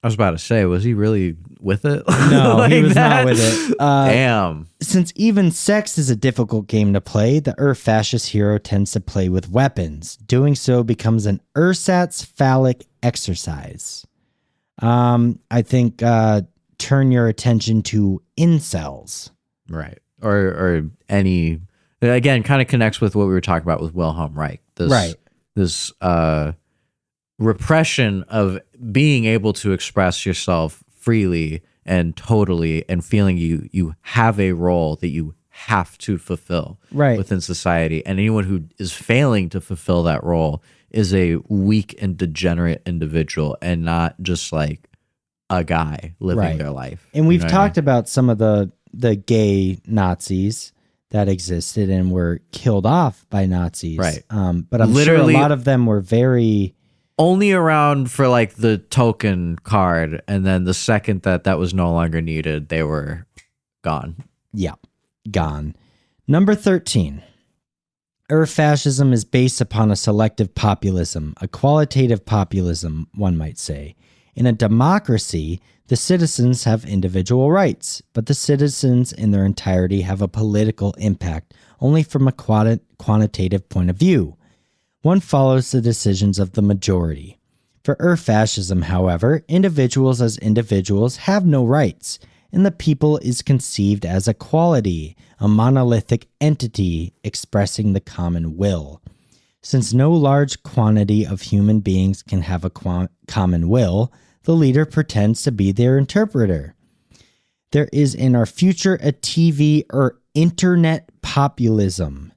I was about to say, was he really with it? No, Like he was that? not with it. Damn. Since even sex is a difficult game to play, the Ur-Fascist hero tends to play with weapons. Doing so becomes an ersatz phallic exercise. I think turn your attention to incels. Right. Or any, again, kind of connects with what we were talking about with Wilhelm Reich. This repression of being able to express yourself freely and totally, and feeling you have a role that you have to fulfill within society. And anyone who is failing to fulfill that role is a weak and degenerate individual, and not just like a guy living their life. And we've talked about some of the gay Nazis that existed and were killed off by Nazis. Right. But I'm literally, sure a lot of them were very... only around for like the token card, and then the second that was no longer needed, they were gone. Yeah, gone. Number 13. Ur-Fascism is based upon a selective populism, a qualitative populism, one might say. In a democracy, the citizens have individual rights, but the citizens in their entirety have a political impact only from a quantitative point of view. One follows the decisions of the majority. For Ur-Fascism, however, individuals as individuals have no rights, and the people is conceived as a quality, a monolithic entity expressing the common will. Since no large quantity of human beings can have a common will, the leader pretends to be their interpreter. There is in our future a TV or internet populism,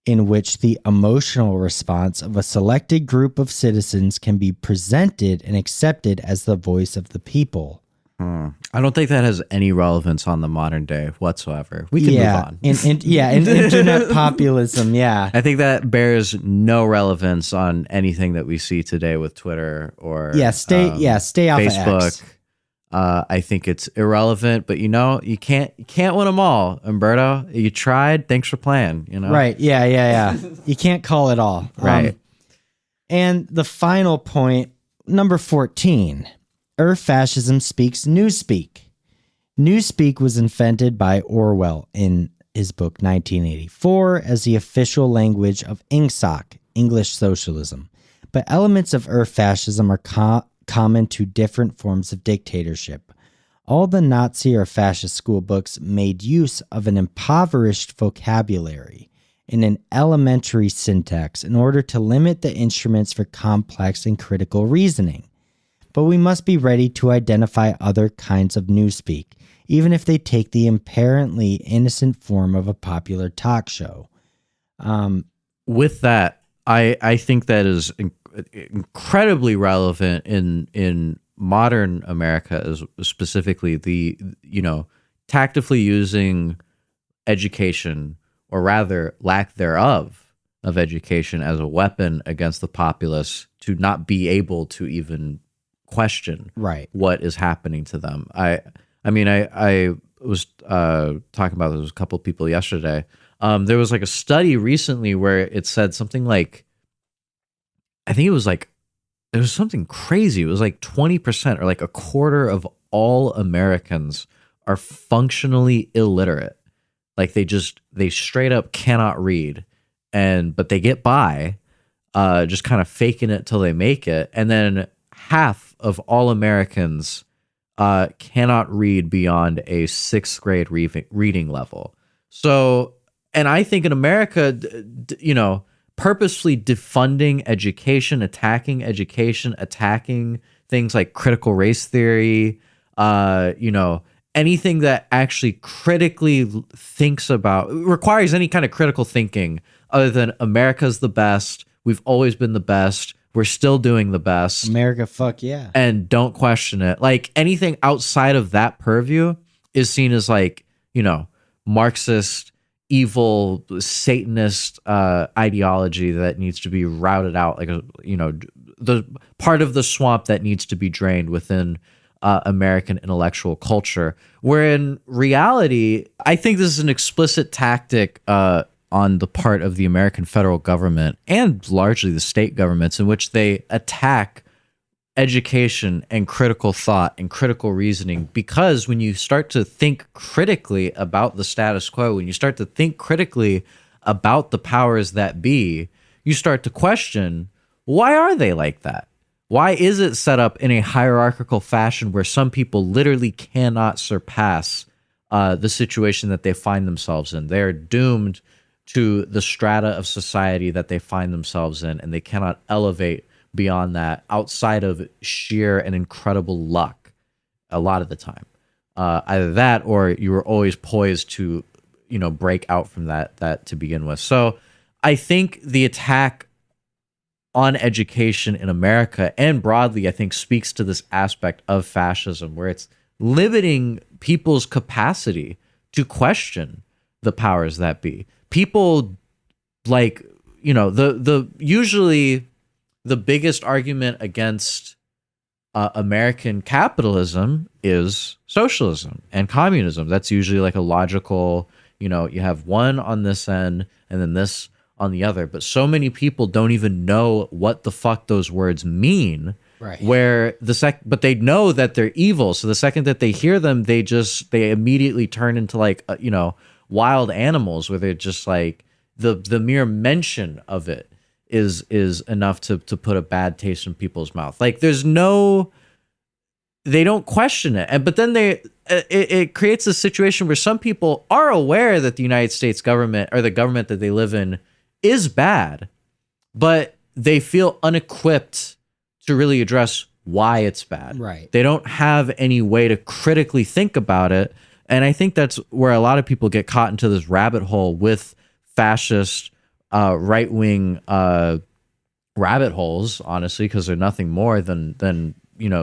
in which the emotional response of a selected group of citizens can be presented and accepted as the voice of the people. I don't think that has any relevance on the modern day whatsoever. We can move on. In internet populism, yeah. I think that bears no relevance on anything that we see today with Twitter or stay off Facebook. Of X. I think it's irrelevant, but you can't win them all, Umberto. You tried. Thanks for playing. Right? Yeah. You can't call it all, right? And the final point, number 14. Ur-Fascism speaks newspeak. Newspeak was invented by Orwell in his book 1984 as the official language of INGSOC, English socialism. But elements of Ur-Fascism are common to different forms of dictatorship. All the Nazi or fascist school books made use of an impoverished vocabulary and an elementary syntax in order to limit the instruments for complex and critical reasoning. But we must be ready to identify other kinds of newspeak, even if they take the apparently innocent form of a popular talk show. With that, I think that is incredibly relevant in modern America, as specifically the tactically using education, or rather lack thereof of education, as a weapon against the populace to not be able to even question what is happening to them. I was talking about this with a couple of people yesterday. There was like a study recently where it said something like, I think it was something crazy. It was like 20% or like a quarter of all Americans are functionally illiterate. Like they straight up cannot read, but they get by, just kind of faking it till they make it. And then half of all Americans cannot read beyond a 6th grade reading level. So, and I think in America, purposefully defunding education, attacking things like critical race theory, anything that actually critically thinks about, requires any kind of critical thinking other than America's the best, we've always been the best, we're still doing the best. America, fuck yeah. And don't question it. Like anything outside of that purview is seen as like, Marxist, evil Satanist ideology that needs to be routed out, like the part of the swamp that needs to be drained within American intellectual culture. Where in reality, I think this is an explicit tactic on the part of the American federal government and largely the state governments, in which they attack education and critical thought and critical reasoning. Because when you start to think critically about the status quo, when you start to think critically about the powers that be, you start to question, why are they like that? Why is it set up in a hierarchical fashion where some people literally cannot surpass the situation that they find themselves in? They're doomed to the strata of society that they find themselves in, and they cannot elevate beyond that outside of sheer and incredible luck a lot of the time. Either that, or you were always poised to, break out from that to begin with. So I think the attack on education in America and broadly, I think, speaks to this aspect of fascism, where it's limiting people's capacity to question the powers that be. People usually the biggest argument against American capitalism is socialism and communism. That's usually like a logical, you have one on this end and then this on the other. But so many people don't even know what the fuck those words mean. Right. Where but they know that they're evil. So the second that they hear them, they immediately turn into wild animals, where they're just like the mere mention of it is enough to put a bad taste in people's mouth. Like they don't question it. But then it creates a situation where some people are aware that the United States government, or the government that they live in, is bad, but they feel unequipped to really address why it's bad. Right. They don't have any way to critically think about it. And I think that's where a lot of people get caught into this rabbit hole with fascist right-wing rabbit holes, honestly, because they're nothing more than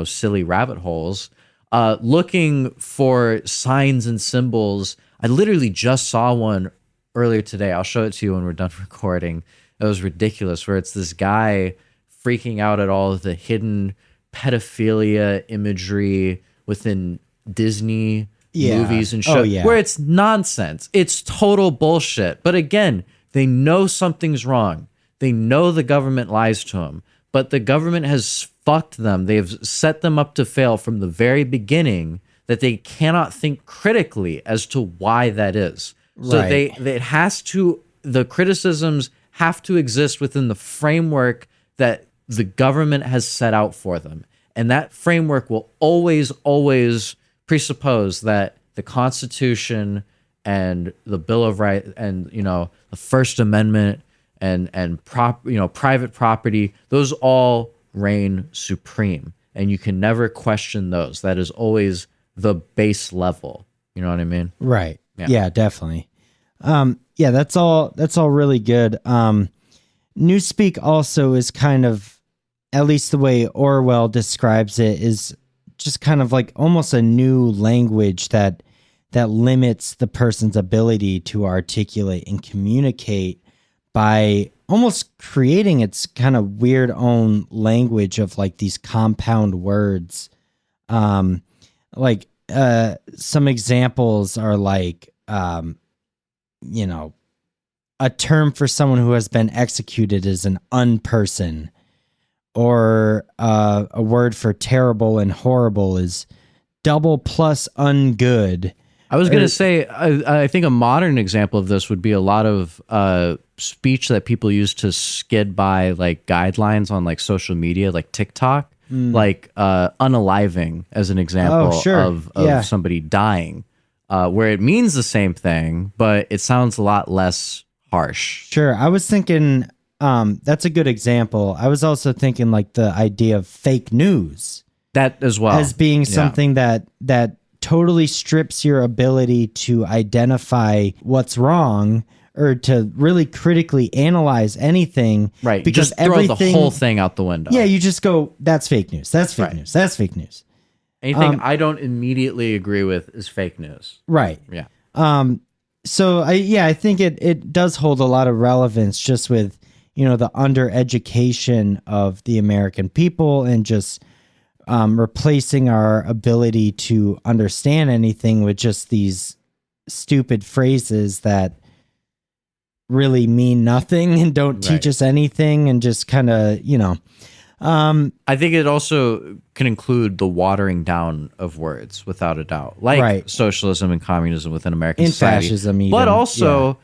silly rabbit holes, looking for signs and symbols. I literally just saw one earlier today. I'll show it to you when we're done recording. It was ridiculous, where it's this guy freaking out at all of the hidden pedophilia imagery within Disney movies and shows, where it's nonsense. It's total bullshit. But again, they know something's wrong. They know the government lies to them, but the government has fucked them. They've set them up to fail from the very beginning, that they cannot think critically as to why that is. So Right. the criticisms have to exist within the framework that the government has set out for them. And that framework will always presuppose that the Constitution and the Bill of Rights and, the First Amendment and private property, those all reign supreme. And you can never question those. That is always the base level. You know what I mean? Right. Yeah. Yeah, definitely. That's all really good. Newspeak also is kind of, at least the way Orwell describes it, is just kind of like almost a new language that limits the person's ability to articulate and communicate by almost creating its kind of weird own language of like these compound words. Some examples are like, a term for someone who has been executed is an unperson, or a word for terrible and horrible is double plus ungood. I was going to say, I think a modern example of this would be a lot of speech that people use to skid by like guidelines on like social media, like TikTok, like unaliving as an example of somebody dying, where it means the same thing, but it sounds a lot less harsh. Sure. I was thinking, that's a good example. I was also thinking like the idea of fake news. That as well. As being something that totally strips your ability to identify what's wrong or to really critically analyze anything. Right. Because just throw the whole thing out the window. Yeah, you just go, that's fake news. That's fake news. That's fake news. Anything I don't immediately agree with is fake news. Right. Yeah. I think it does hold a lot of relevance just with, the undereducation of the American people and just replacing our ability to understand anything with just these stupid phrases that really mean nothing and don't teach us anything, and just kind of, I think it also can include the watering down of words, without a doubt, like socialism and communism within American society, fascism, even. but also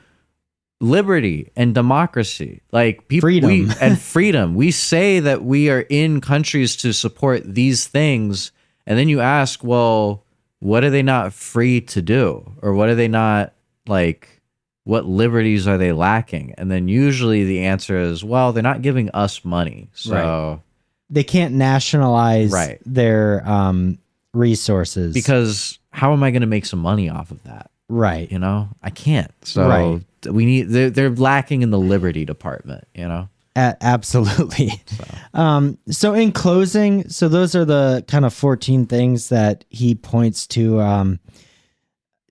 liberty and democracy, like freedom and freedom. We say that we are in countries to support these things, and then you ask, well, what are they not free to do, or what are they not like? What liberties are they lacking? And then usually the answer is, well, they're not giving us money, so they can't nationalize their resources. Because how am I going to make some money off of that? Right. I can't. So we need. They're lacking in the liberty department. Absolutely. So in closing, those are the kind of 14 things that he points to.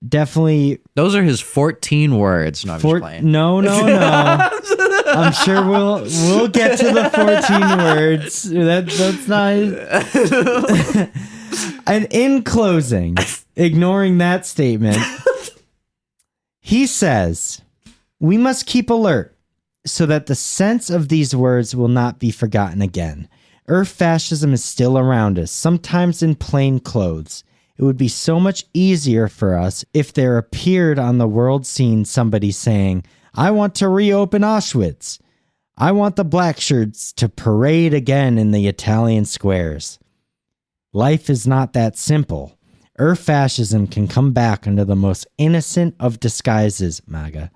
Definitely, those are his 14 words. No, I'm just playing. No. I'm sure we'll get to the 14 words. That's not. And in closing, ignoring that statement, he says, "We must keep alert so that the sense of these words will not be forgotten again. Ur-Fascism is still around us, sometimes in plain clothes. It would be so much easier for us if there appeared on the world scene somebody saying, 'I want to reopen Auschwitz. I want the black shirts to parade again in the Italian squares.' Life is not that simple. Ur-Fascism can come back under the most innocent of disguises, MAGA.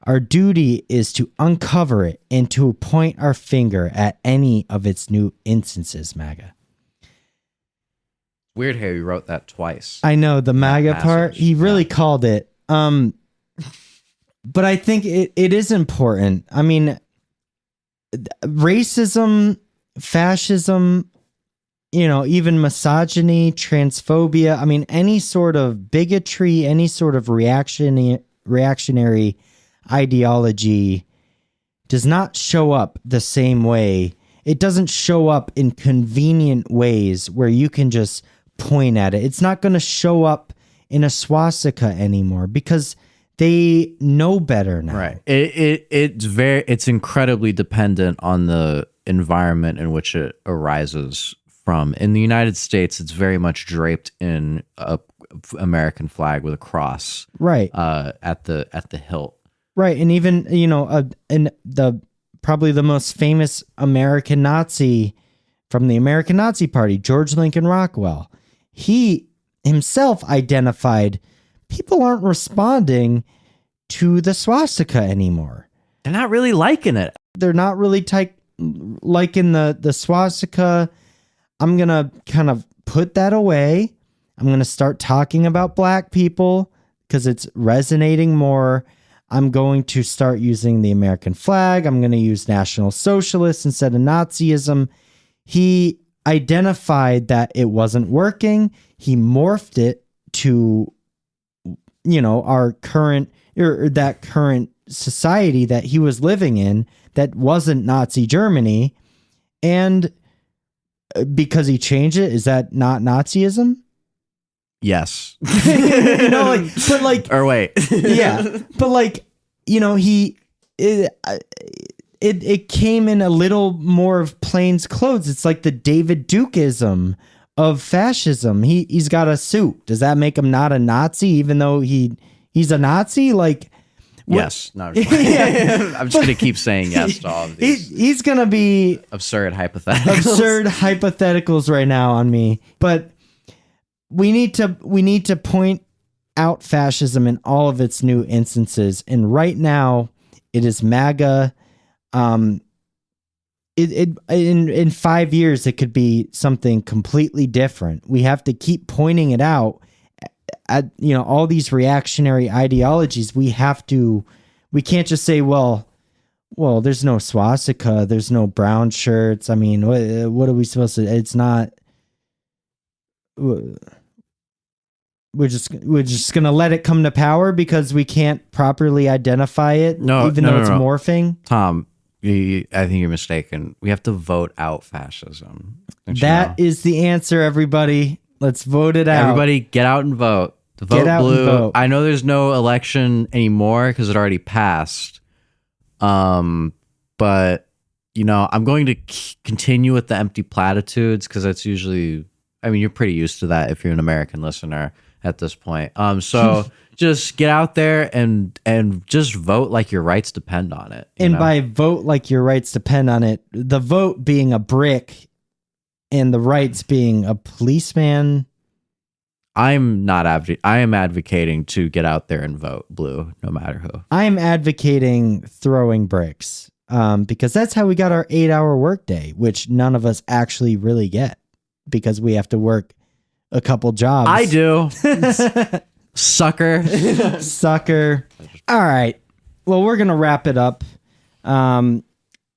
Our duty is to uncover it and to point our finger at any of its new instances, MAGA." Weird how he wrote that twice. I know, the MAGA part, he really called it. But I think it is important. I mean, racism, fascism, even misogyny, transphobia, I mean, any sort of bigotry, any sort of reactionary ideology does not show up the same way. It doesn't show up in convenient ways where you can just point at it. It's not going to show up in a swastika anymore because they know better now. Right. It's incredibly dependent on the environment in which it arises from. In the United States, it's very much draped in a American flag with a cross. Right. At the hilt. Right. And even, in the probably the most famous American Nazi from the American Nazi Party, George Lincoln Rockwell. He himself identified people aren't responding to the swastika anymore. They're not really liking it. They're not really liking the swastika. I'm going to kind of put that away. I'm going to start talking about black people because it's resonating more. I'm going to start using the American flag. I'm going to use National Socialists instead of Nazism. He identified that it wasn't working. He morphed it to, our current, or that current society that he was living in that wasn't Nazi Germany. And because he changed it, is that not Nazism? Yes. Or wait. Yeah. But it came in a little more of plain clothes. It's like the David Dukeism of fascism. He's got a suit. Does that make him not a Nazi, even though he's a Nazi? Yes. No, I'm just going to keep saying yes to all of these. He's going to be absurd hypotheticals right now on me. But we need to point out fascism in all of its new instances. And right now it is MAGA. In 5 years, it could be something completely different. We have to keep pointing it out at, all these reactionary ideologies. We can't just say, well, there's no swastika, there's no brown shirts. I mean, what are we supposed to, it's not, we're just gonna let it come to power because we can't properly identify it, even though it's morphing. Tom, I think you're mistaken. We have to vote out fascism. That is the answer, everybody. Let's vote it out. Everybody, get out and vote. Vote blue. I know there's no election anymore because it already passed. But I'm going to continue with the empty platitudes because that's usually. I mean, you're pretty used to that if you're an American listener at this point. So just get out there and just vote like your rights depend on it. And by vote like your rights depend on it, the vote being a brick and the rights being a policeman. I am advocating to get out there and vote blue, no matter who. I am advocating throwing bricks because that's how we got our 8-hour workday, which none of us actually really get. Because we have to work a couple jobs. I do. Sucker. All right. Well, we're going to wrap it up.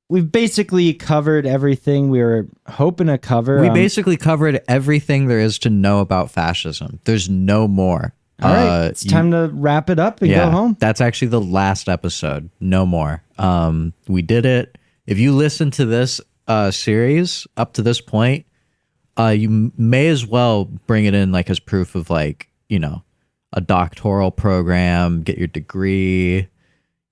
We've basically covered everything we were hoping to cover. We basically covered everything there is to know about fascism. There's no more. All right. It's time to wrap it up and go home. That's actually the last episode. No more. We did it. If you listen to this series up to this point, you may as well bring it in like as proof of a doctoral program, get your degree,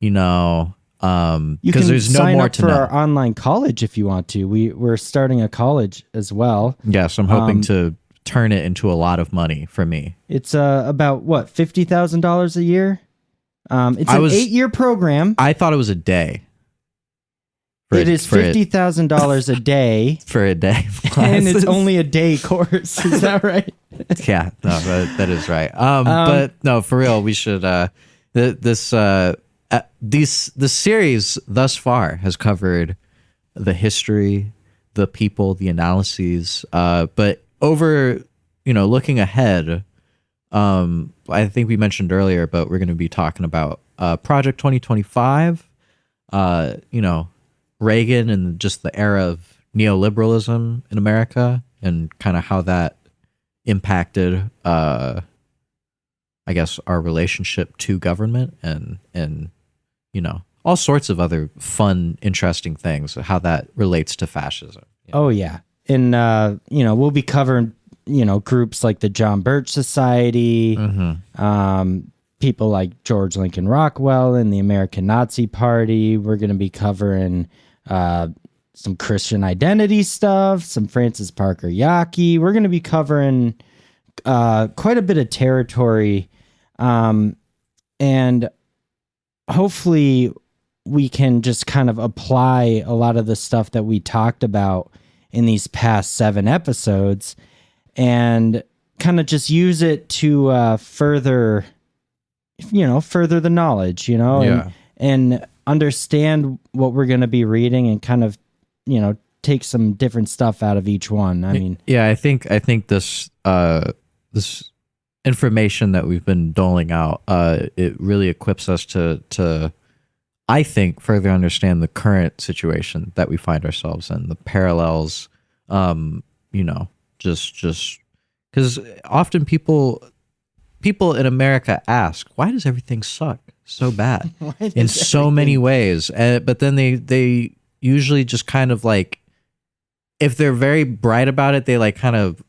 because there's no more to know. You can sign up for our online college if you want to. We're starting a college as well. Yes, I'm hoping to turn it into a lot of money for me. It's about what, $50,000 a year? It's an 8-year program. I thought it was a day. It is $50,000 a day. For a day. And it's only a day course. Is that right? Yeah, no, that is right. But no, for real, we should, this series thus far has covered the history, the people, the analyses, but over, looking ahead, I think we mentioned earlier, but we're going to be talking about, Project 2025, Reagan and just the era of neoliberalism in America and kind of how that impacted, I guess, our relationship to government and all sorts of other fun, interesting things, how that relates to fascism. Oh, yeah. And, we'll be covering, groups like the John Birch Society, people like George Lincoln Rockwell and the American Nazi Party. We're going to be covering some Christian identity stuff, some Francis Parker Yockey. We're going to be covering quite a bit of territory, and hopefully we can just kind of apply a lot of the stuff that we talked about in these past 7 episodes and kind of just use it to further the knowledge, and understand what we're going to be reading and kind of, take some different stuff out of each one. I mean, yeah, I think this information that we've been doling out, it really equips us to I think further understand the current situation that we find ourselves in, the parallels, just because often people in America ask, why does everything suck so bad in so many ways? But then they usually just kind of if they're very bright about it, they kind of,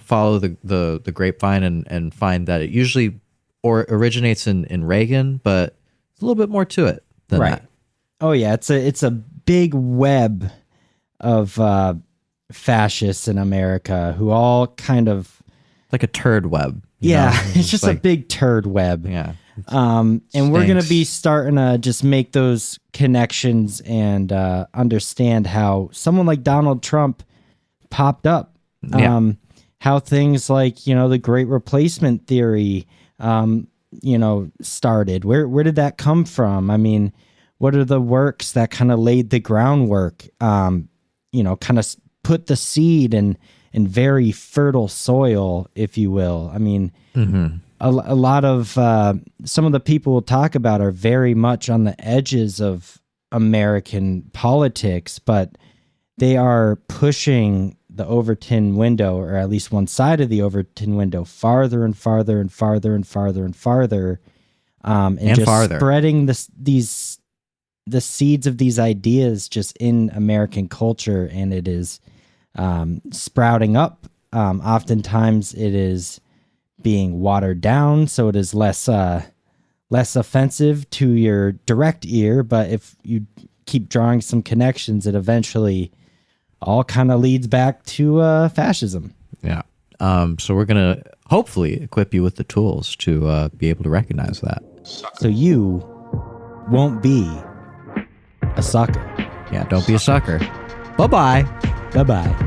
follow the grapevine and find that it usually originates in Reagan, but it's a little bit more to it than that. Oh yeah. It's a big web of fascists in America who all kind of like a turd web. It's just a big turd web. Yeah. And we're going to be starting to just make those connections and understand how someone like Donald Trump popped up. How things like, the Great Replacement theory, started. Where did that come from? I mean, what are the works that kind of laid the groundwork, kind of put the seed in very fertile soil, if you will. I mean, a lot of some of the people we'll talk about are very much on the edges of American politics, but they are pushing the Overton window, or at least one side of the Overton window, farther and farther and farther and farther and farther, and just farther. spreading the seeds of these ideas just in American culture, and it is sprouting up. Oftentimes, it is being watered down, so it is less offensive to your direct ear. But if you keep drawing some connections, it eventually all kind of leads back to fascism. Yeah. So we're going to hopefully equip you with the tools to be able to recognize that. So you won't be a sucker. Yeah, don't be a sucker. Bye-bye. Bye-bye.